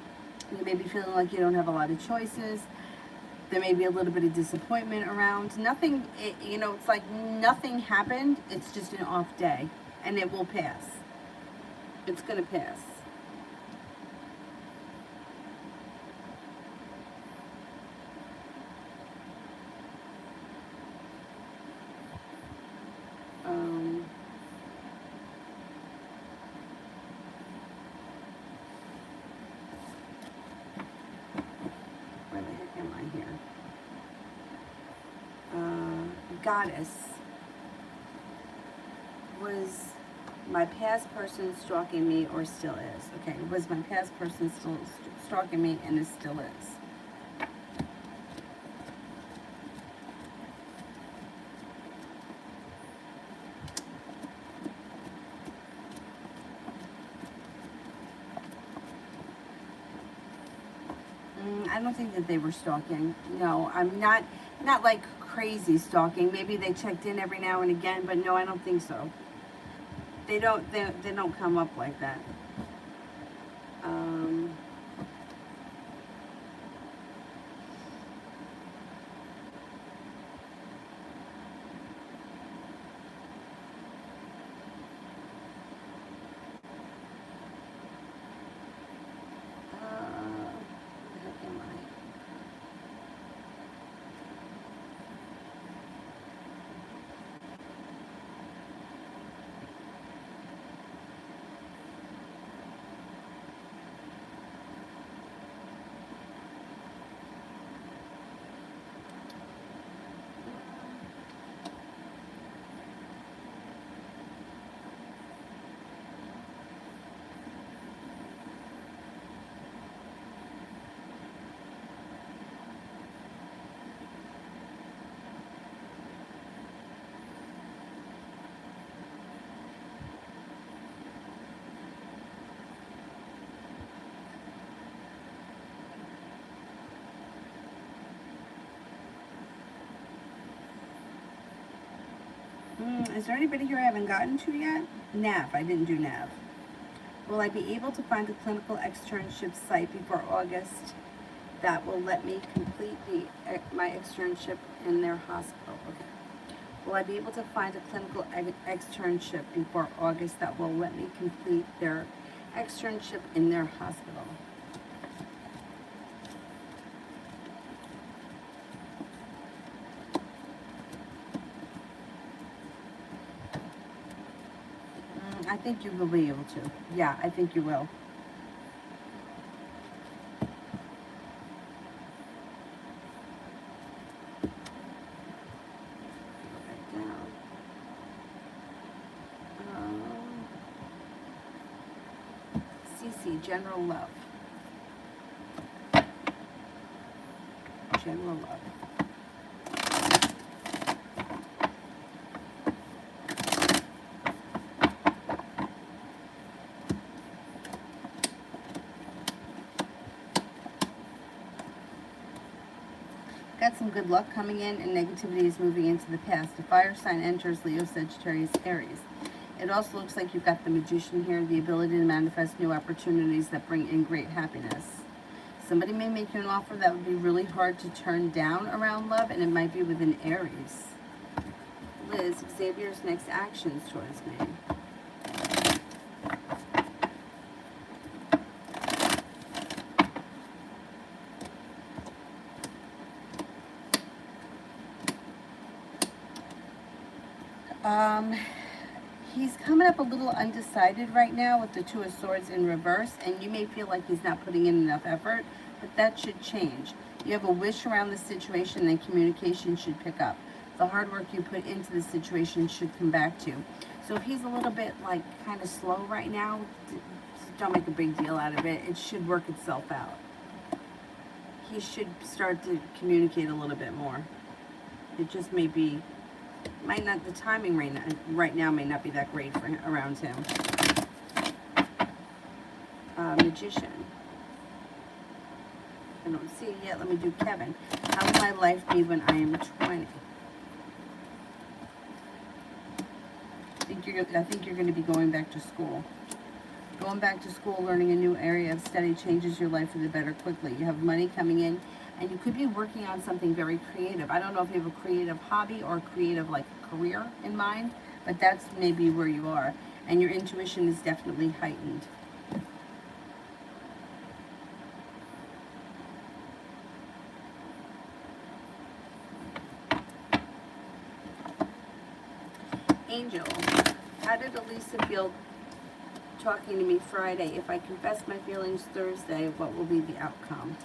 may be feeling like you don't have a lot of choices. There may be a little bit of disappointment around. Nothing, it's like nothing happened. It's just an off day, and it will pass. It's going to pass. Where the heck am I here? Goddess, was my past person stalking me or still is? Okay, was my past person still stalking me and it still is? I don't think that they were stalking. No, I'm not like crazy stalking. Maybe they checked in every now and again, but no, I don't think so. They don't come up like that. Where the heck am I? Is there anybody here I haven't gotten to yet? NAV, I didn't do NAV. Will I be able to find a clinical externship site before August that will let me complete my externship in their hospital? Okay. Will I be able to find a clinical externship before August that will let me complete their externship in their hospital? I think you will be able to. Yeah, I think you will. CC, General Love. General Love. Got some good luck coming in, and negativity is moving into the past. The fire sign enters Leo, Sagittarius, Aries. It also looks like you've got the Magician here, the ability to manifest new opportunities that bring in great happiness. Somebody may make you an offer that would be really hard to turn down around love, and it might be with an Aries. Liz, Xavier's next actions towards me. Um, he's coming up a little undecided right now with the Two of Swords in reverse, and you may feel like he's not putting in enough effort, but that should change. You have a wish around the situation, and communication should pick up. The hard work you put into the situation should come back to you. So if he's a little bit like kind of slow right now, don't make a big deal out of it. It should work itself out. He should start to communicate a little bit more. It just may be, might not, the timing right now may not be that great for him, around him. Magician. I don't see it yet. Let me do Kevin. How will my life be when I am 20? I think you're going to be going back to school. Going back to school, learning a new area of study changes your life for the better quickly. You have money coming in, and you could be working on something very creative. I don't know if you have a creative hobby or a creative like career in mind, but that's maybe where you are. And your intuition is definitely heightened. Angel, how did Elisa feel talking to me Friday? If I confess my feelings Thursday, what will be the outcome?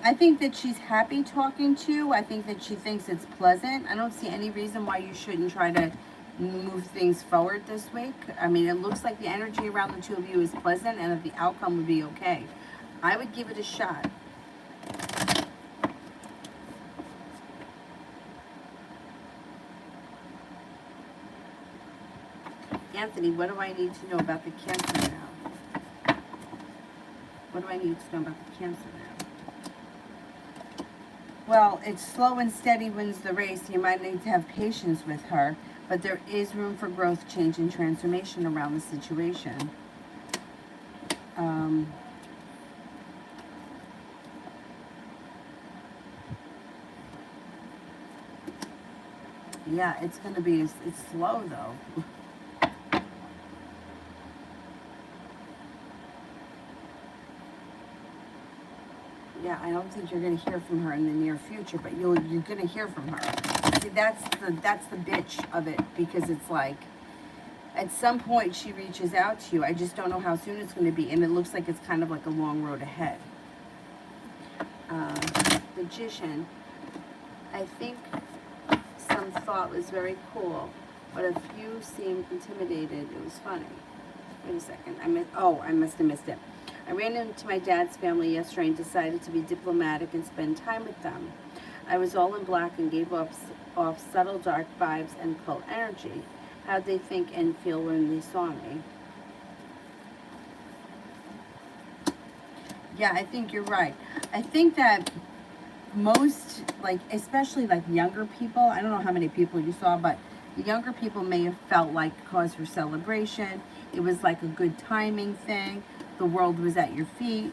I think that she's happy talking to you. I think that she thinks it's pleasant. I don't see any reason why you shouldn't try to move things forward this week. I mean, it looks like the energy around the two of you is pleasant and that the outcome would be okay. I would give it a shot. Anthony, what do I need to know about the Cancer now? What do I need to know about the Cancer now? Well, it's slow and steady wins the race. You might need to have patience with her, but there is room for growth, change, and transformation around the situation. Yeah, it's going to be, it's slow though. Yeah, I don't think you're going to hear from her in the near future, but you're going to hear from her. See, that's the bitch of it, because it's like, at some point she reaches out to you. I just don't know how soon it's going to be, and it looks like it's kind of like a long road ahead. Magician, I think some thought was very cool, but a few seemed intimidated. It was funny. Wait a second. I must have missed it. I ran into my dad's family yesterday and decided to be diplomatic and spend time with them. I was all in black and gave off subtle dark vibes and cult energy. How'd they think and feel when they saw me? Yeah, I think you're right. I think that most, like, especially like younger people, I don't know how many people you saw, but the younger people may have felt like cause for celebration. It was like a good timing thing. The world was at your feet.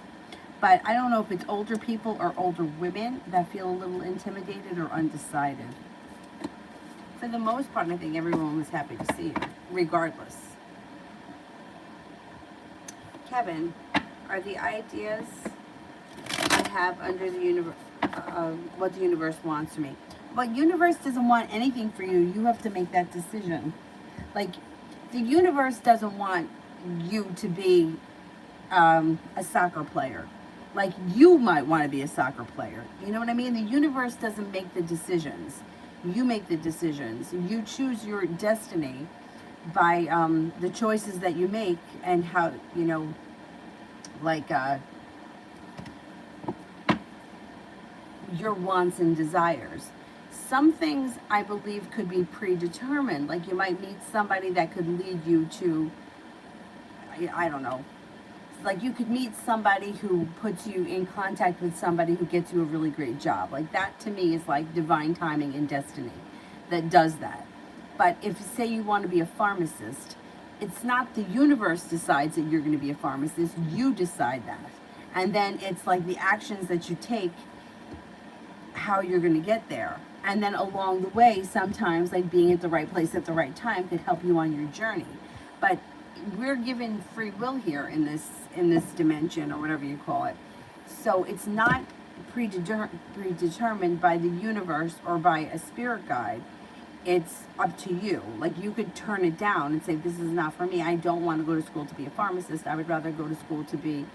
But I don't know if it's older people or older women that feel a little intimidated or undecided. For the most part, I think everyone was happy to see you, regardless. Kevin, are the ideas I have under the universe, what the universe wants for me? But universe doesn't want anything for you. You have to make that decision. Like, the universe doesn't want you to be a soccer player. Like, you might want to be a soccer player. You know what I mean? The universe doesn't make the decisions. You make the decisions. You choose your destiny by the choices that you make and how, you know, like your wants and desires. Some things I believe could be predetermined. Like, you might meet somebody that could lead you to, I don't know, like you could meet somebody who puts you in contact with somebody who gets you a really great job. Like, that to me is like divine timing and destiny that does that. But if, say, you want to be a pharmacist, it's not the universe decides that you're going to be a pharmacist. You decide that. And then it's like the actions that you take, how you're going to get there. And then along the way, sometimes like being at the right place at the right time could help you on your journey. But we're given free will here in this dimension, or whatever you call it. So it's not predetermined by the universe or by a spirit guide. It's up to you. Like, you could turn it down and say, this is not for me. I don't want to go to school to be a pharmacist. I would rather go to school to be,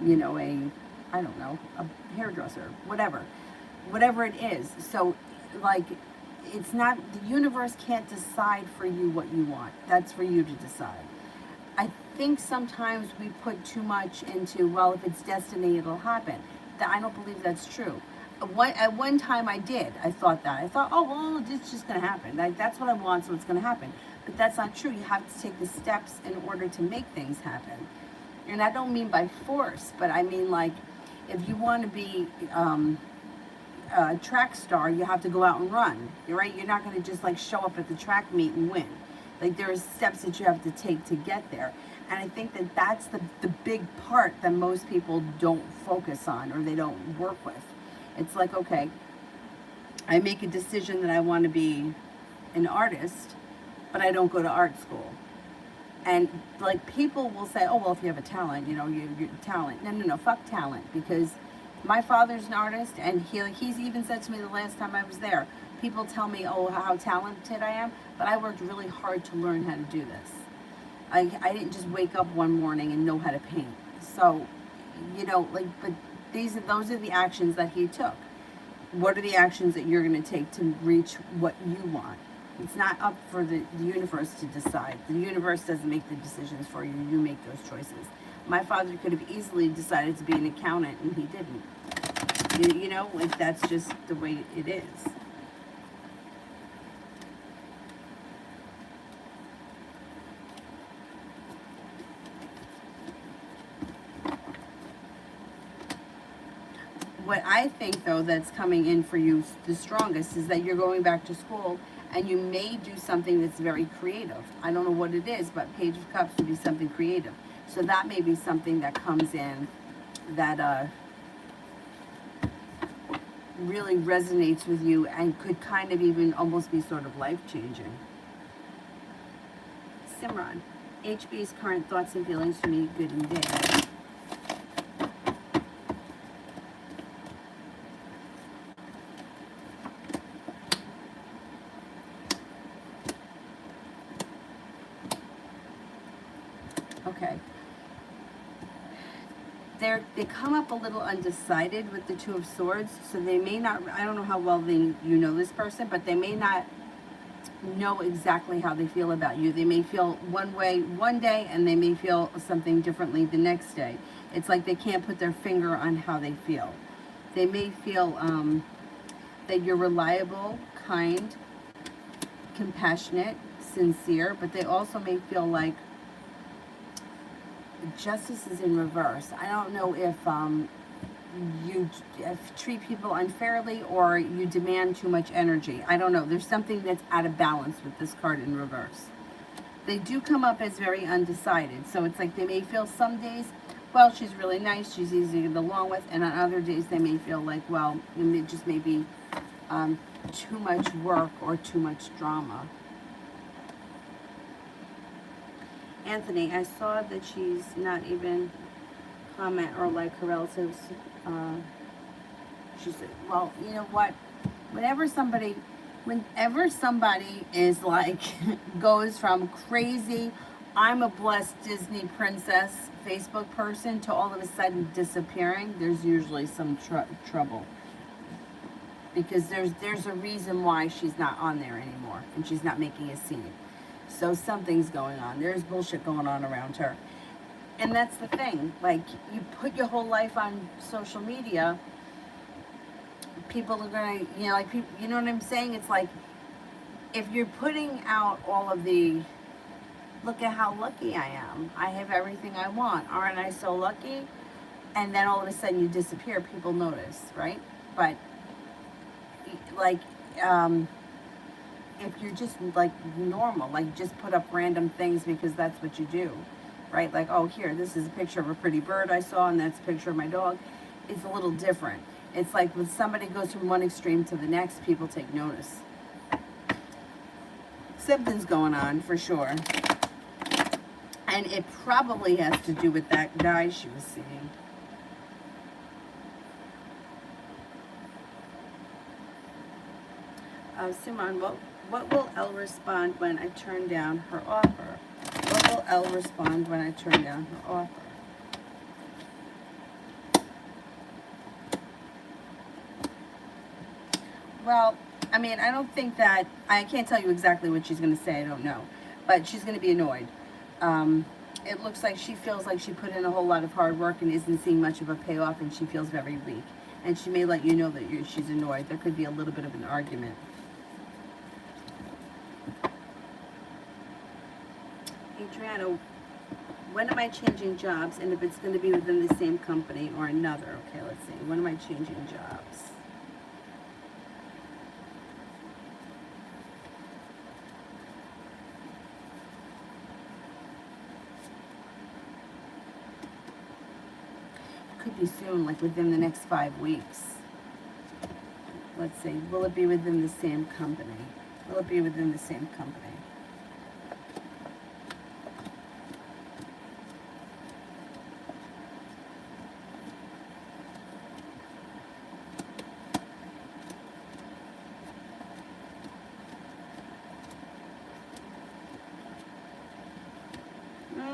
you know, I don't know, a hairdresser, whatever it is. So, like, it's not, the universe can't decide for you what you want. That's for you to decide. I think sometimes we put too much into, well, if it's destiny, it'll happen. I don't believe that's true. At one time I did. I thought that. I thought, oh, well, it's just going to happen. That's what I want, so it's going to happen. But that's not true. You have to take the steps in order to make things happen. And I don't mean by force, but I mean, like, if you want to be a track star, you have to go out and run. Right? You're not going to just, like, show up at the track meet and win. Like, there's steps that you have to take to get there. And I think that that's the big part that most people don't focus on, or they don't work with. It's like, okay, I make a decision that I want to be an artist, but I don't go to art school. And, like, people will say, oh, well, if you have a talent, you know, you're talent. No, fuck talent. Because my father's an artist, and he's even said to me the last time I was there, people tell me, oh, how talented I am, but I worked really hard to learn how to do this. I didn't just wake up one morning and know how to paint. So, you know, like, but those are the actions that he took. What are the actions that you're going to take to reach what you want? It's not up for the universe to decide. The universe doesn't make the decisions for you. You make those choices. My father could have easily decided to be an accountant, and he didn't. You know, like, that's just the way it is. What I think, though, that's coming in for you the strongest is that you're going back to school, and you may do something that's very creative. I don't know what it is, but Page of Cups would be something creative. So that may be something that comes in that really resonates with you and could kind of even almost be sort of life-changing. Simran, HB's current thoughts and feelings for me, good and bad. Okay. They come up a little undecided with the Two of Swords, so they may not, I don't know how well you know this person, but they may not know exactly how they feel about you. They may feel one way one day, and they may feel something differently the next day. It's like they can't put their finger on how they feel. They may feel that you're reliable, kind, compassionate, sincere, but they also may feel like Justice is in reverse. I don't know if you treat people unfairly or you demand too much energy. I don't know. There's something that's out of balance with this card in reverse. They do come up as very undecided. So it's like they may feel some days, well, she's really nice, she's easy to get along with, and on other days they may feel like, well, it just may be too much work or too much drama. Anthony, I saw that she's not even comment or like her relatives. She said, well, you know what? Whenever somebody is like, goes from crazy, I'm a blessed Disney princess Facebook person to all of a sudden disappearing, there's usually some trouble. Because there's a reason why she's not on there anymore and she's not making a scene. So something's going on. There's bullshit going on around her. And that's the thing. Like, you put your whole life on social media, people are going to, you know, like, people, you know what I'm saying? It's like, if you're putting out all of the, look at how lucky I am. I have everything I want. Aren't I so lucky? And then all of a sudden you disappear. People notice, right? But, like, if you're just like normal, like just put up random things because that's what you do, right? Like, oh, here, this is a picture of a pretty bird I saw, and that's a picture of my dog. It's a little different. It's like when somebody goes from one extreme to the next, people take notice. Something's going on for sure. And it probably has to do with that guy she was seeing. Simon, what will Elle respond when I turn down her offer? What will Elle respond when I turn down her offer? Well, I mean, I don't think that, I can't tell you exactly what she's going to say, I don't know. But she's going to be annoyed. It looks like she feels like she put in a whole lot of hard work and isn't seeing much of a payoff, and she feels very weak. And she may let you know that she's annoyed. There could be a little bit of an argument. Adriana, when am I changing jobs, and if it's going to be within the same company or another? Okay, let's see. When am I changing jobs? Could be soon, like within the next 5 weeks. Let's see. Will it be within the same company? Will it be within the same company?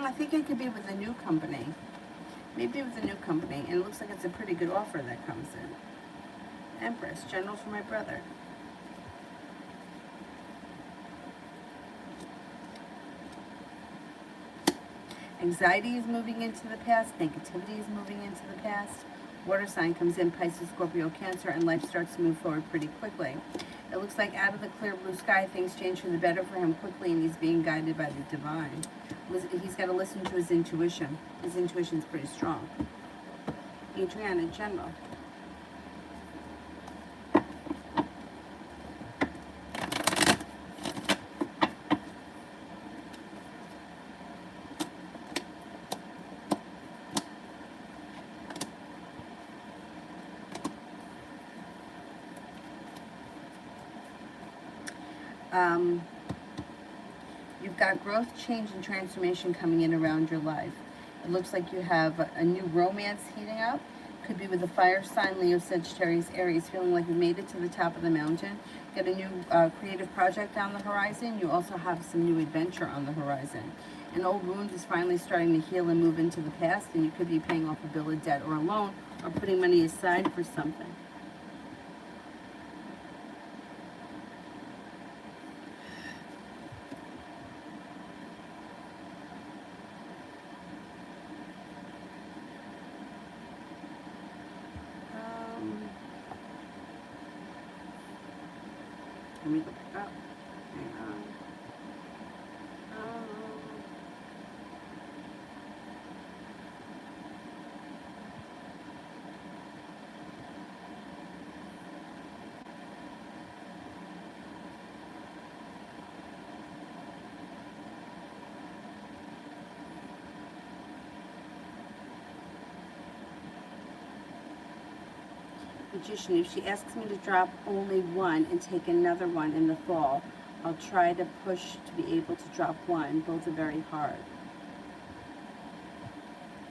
I think it could be with a new company. Maybe with a new company. And it looks like it's a pretty good offer that comes in. Empress, general for my brother. Anxiety is moving into the past. Negativity is moving into the past. Water sign comes in, Pisces, Scorpio, Cancer, and life starts to move forward pretty quickly. It looks like out of the clear blue sky, things change for the better for him quickly, and he's being guided by the divine. He's got to listen to his intuition. His intuition's pretty strong. Adriana, general. You've got growth, change, and transformation coming in around your life. It looks like you have a new romance heating up. Could be with a fire sign, Leo, Sagittarius, Aries, feeling like you made it to the top of the mountain. Got a new creative project on the horizon. You also have some new adventure on the horizon. An old wound is finally starting to heal and move into the past, and you could be paying off a bill of debt or a loan, or putting money aside for something. Let me go back up. Hang on. Magician, if she asks me to drop only one and take another one in the fall, I'll try to push to be able to drop one. Both are very hard.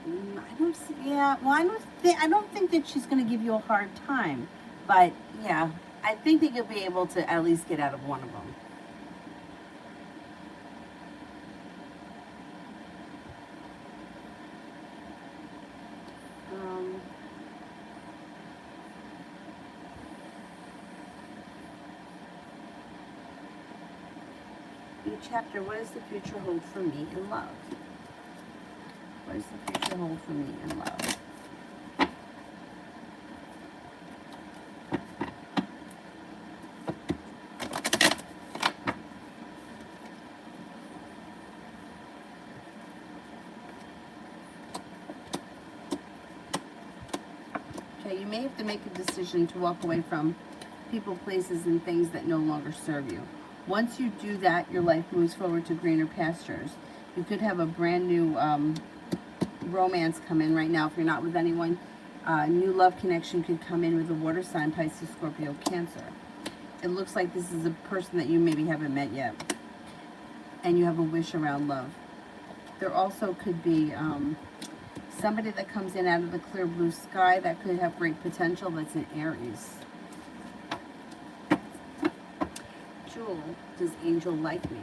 I don't see, yeah, well, I don't think that she's going to give you a hard time. But, yeah, I think that you'll be able to at least get out of one of them. Chapter, what does the future hold for me in love? What does the future hold for me in love? Okay, you may have to make a decision to walk away from people, places, and things that no longer serve you. Once you do that, your life moves forward to greener pastures. You could have a brand new romance come in right now if you're not with anyone. New love connection could come in with a water sign, Pisces, Scorpio, Cancer. It looks like this is a person that you maybe haven't met yet. And you have a wish around love. There also could be somebody that comes in out of the clear blue sky that could have great potential that's in Aries. Jewel, does Angel like me?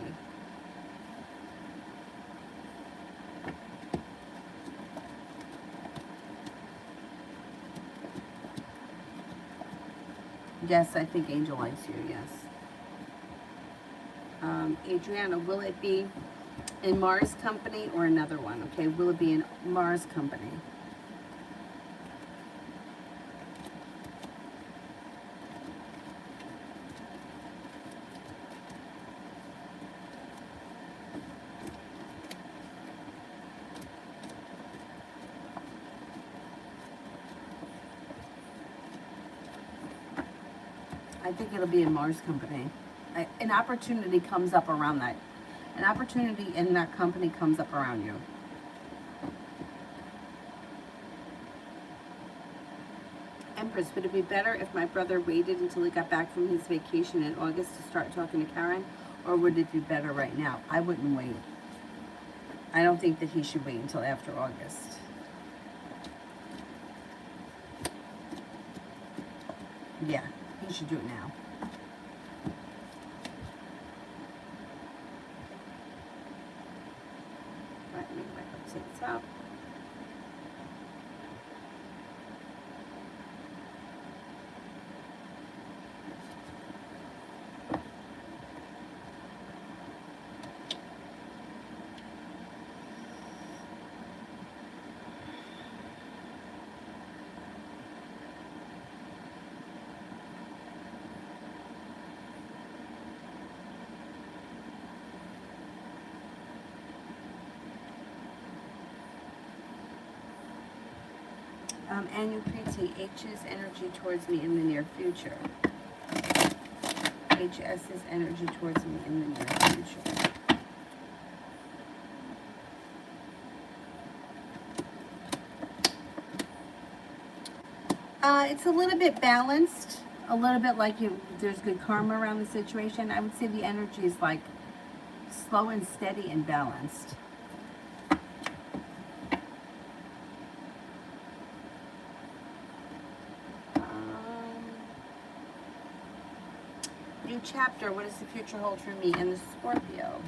Yes, I think Angel likes you, yes. Adriana, will it be in Mars company or another one? Okay, will it be in Mars company? I think it'll be in Mars company. An opportunity comes up around that. An opportunity in that company comes up around you. Empress, would it be better if my brother waited until he got back from his vacation in August to start talking to Karen? Or would it be better right now? I wouldn't wait. I don't think that he should wait until after August. Yeah, he should do it now. Let me back up to the top. Anupriti, H's energy towards me in the near future. HS's energy towards me in the near future. It's a little bit balanced, a little bit like there's good karma around the situation. I would say the energy is like slow and steady and balanced. New chapter, what does the future hold for me and the Scorpio?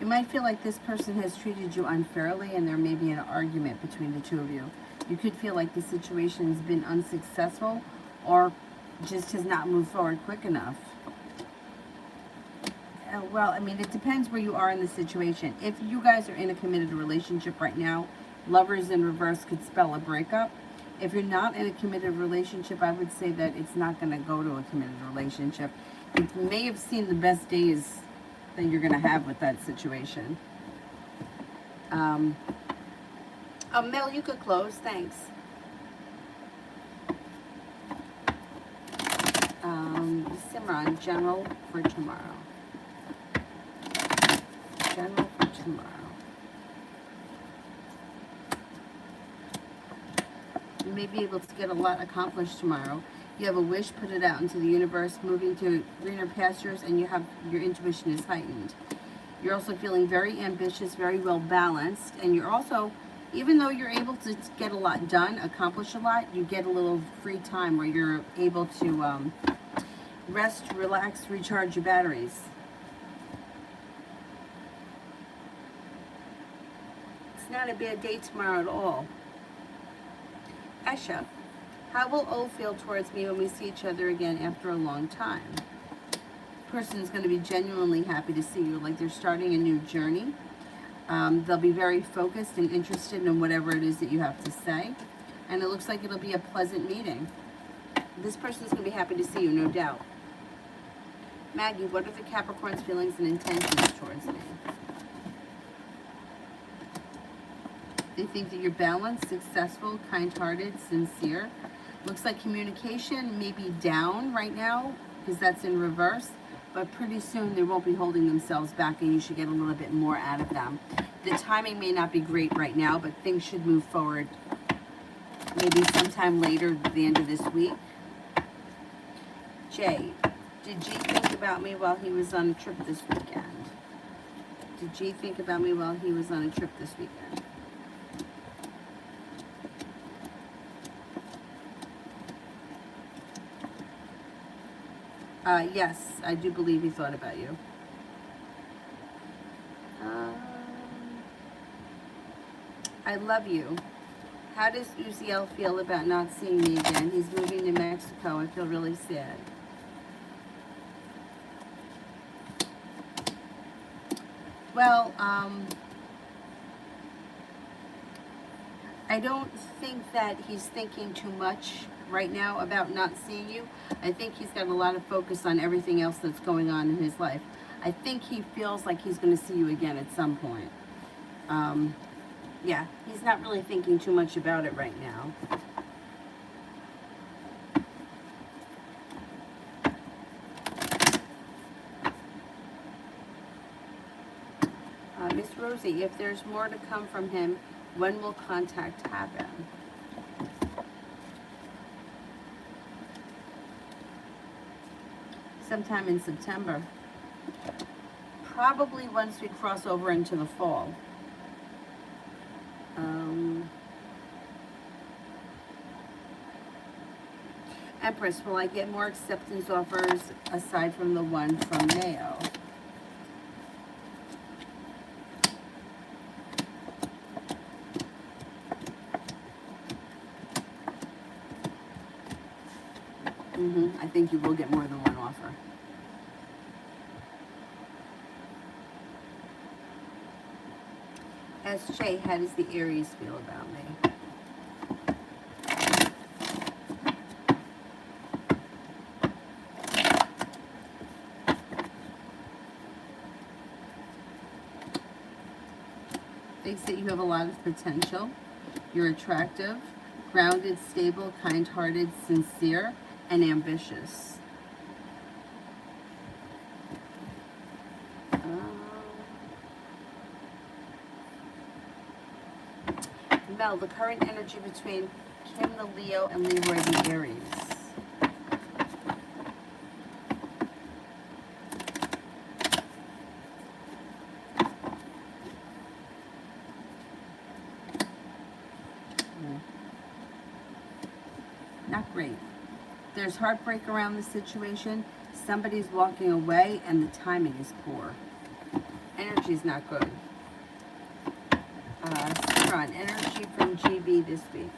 You might feel like this person has treated you unfairly and there may be an argument between the two of you. You could feel like the situation has been unsuccessful or just has not moved forward quick enough. Well, I mean, it depends where you are in the situation. If you guys are in a committed relationship right now, lovers in reverse could spell a breakup. If you're not in a committed relationship, I would say that it's not going to go to a committed relationship. You may have seen the best days that you're going to have with that situation. Oh, Mel, you could close. Thanks. Simran, general for tomorrow. General for tomorrow. You may be able to get a lot accomplished tomorrow. You have a wish, put it out into the universe, moving to greener pastures, and your intuition is heightened. You're also feeling very ambitious, very well balanced, and you're also, even though you're able to get a lot done, accomplish a lot, you get a little free time where you're able to rest, relax, recharge your batteries. It's not a bad day tomorrow at all. Esha, how will O feel towards me when we see each other again after a long time? The person is going to be genuinely happy to see you, like they're starting a new journey. They'll be very focused and interested in whatever it is that you have to say. And it looks like it'll be a pleasant meeting. This person is going to be happy to see you, no doubt. Maggie, what are the Capricorn's feelings and intentions towards me? They think that you're balanced, successful, kind-hearted, sincere. Looks like communication may be down right now because that's in reverse, but pretty soon they won't be holding themselves back and you should get a little bit more out of them. The timing may not be great right now, but things should move forward maybe sometime later, the end of this week. Jay, did G think about me while he was on a trip this weekend? Did G think about me while he was on a trip this weekend? Yes, I do believe he thought about you. I love you. How does Uziel feel about not seeing me again? He's moving to Mexico. I feel really sad. Well, I don't think that he's thinking too much right now about not seeing you. I think he's got a lot of focus on everything else that's going on in his life. I think he feels like he's going to see you again at some point. Yeah, he's not really thinking too much about it right now. Miss Rosie, if there's more to come from him, when will contact happen? Sometime in September. Probably once we cross over into the fall. Empress, will I get more acceptance offers aside from the one from Mayo? I think you will get more than one offer. SJ, how does the Aries feel about me? Thinks that you have a lot of potential. You're attractive, grounded, stable, kind-hearted, sincere, and ambitious. Mel, the current energy between Kim the Leo and Leroy the Aries. Not great. There's heartbreak around the situation. Somebody's walking away and the timing is poor. Energy's not good. Ciron, energy from GB this week.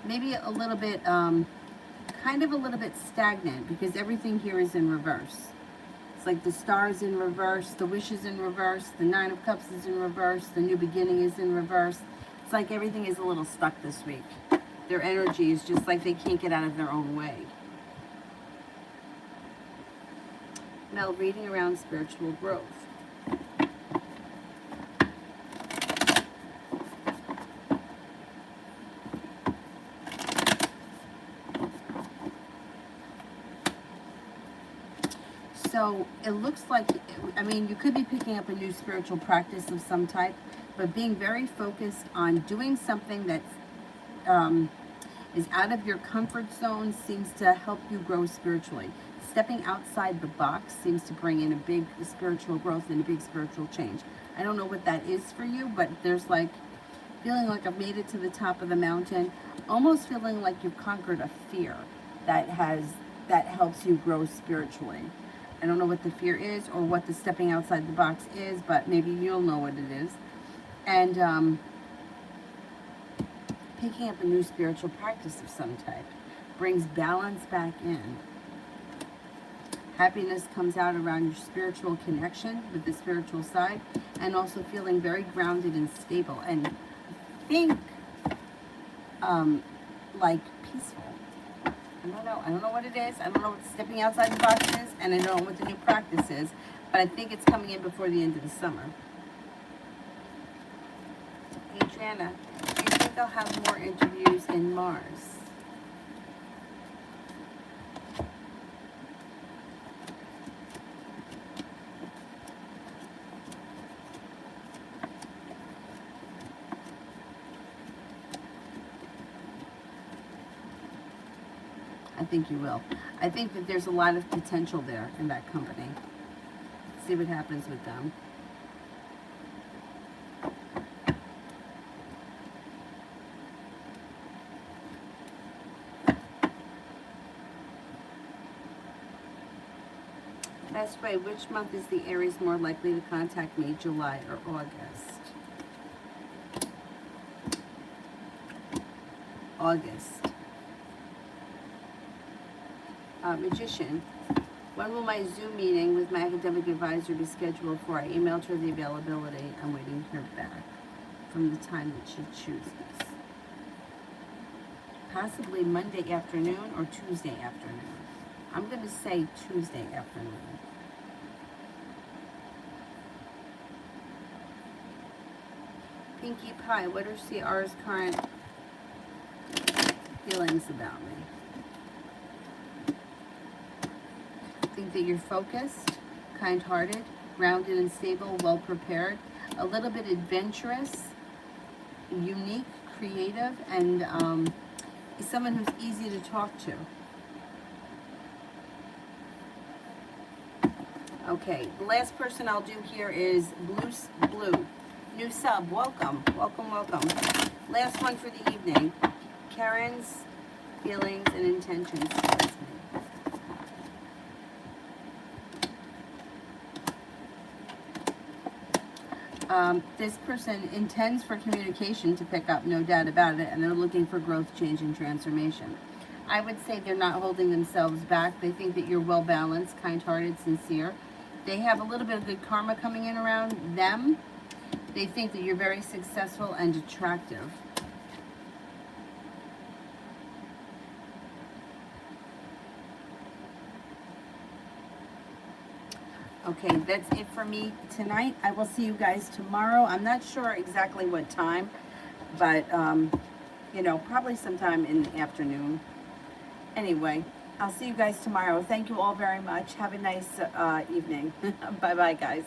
Maybe a little bit, kind of a little bit stagnant because everything here is in reverse. It's like the stars in reverse, the wish is in reverse, the Nine of Cups is in reverse, the new beginning is in reverse. It's like everything is a little stuck this week. Their energy is just like they can't get out of their own way. Mel, reading around spiritual growth. So it looks like, I mean, you could be picking up a new spiritual practice of some type, but being very focused on doing something that is out of your comfort zone seems to help you grow spiritually. Stepping outside the box seems to bring in a big spiritual growth and a big spiritual change. I don't know what that is for you, but there's like feeling like I've made it to the top of the mountain, almost feeling like you've conquered a fear that helps you grow spiritually. I don't know what the fear is or what the stepping outside the box is, but maybe you'll know what it is. And picking up a new spiritual practice of some type brings balance back in. Happiness comes out around your spiritual connection with the spiritual side, and also feeling very grounded and stable, and I think like peaceful. I don't know what it is. I don't know what stepping outside the box is, and I don't know what the new practice is, but I think it's coming in before the end of the summer. Adriana, think I'll have more interviews in Mars. I think you will. I think that there's a lot of potential there in that company. See what happens with them. Best way, which month is the Aries more likely to contact me, July or August? August. Magician. When will my Zoom meeting with my academic advisor be scheduled for? I emailed her the availability. I'm waiting to hear back from the time that she chooses. Possibly Monday afternoon or Tuesday afternoon. I'm going to say Tuesday afternoon. Pinkie Pie, what are CR's current feelings about me? Think that you're focused, kind-hearted, grounded and stable, well-prepared, a little bit adventurous, unique, creative, and someone who's easy to talk to. Okay, the last person I'll do here is Blue. New sub, welcome, welcome, welcome. Last one for the evening. Karen's feelings and intentions towards me. This person intends for communication to pick up, no doubt about it, and they're looking for growth, change, and transformation. I would say they're not holding themselves back. They think that you're well-balanced, kind-hearted, sincere. They have a little bit of good karma coming in around them. They think that you're very successful and attractive. Okay, that's it for me tonight. I will see you guys tomorrow. I'm not sure exactly what time, but, you know, probably sometime in the afternoon. Anyway, I'll see you guys tomorrow. Thank you all very much. Have a nice evening. Bye-bye, guys.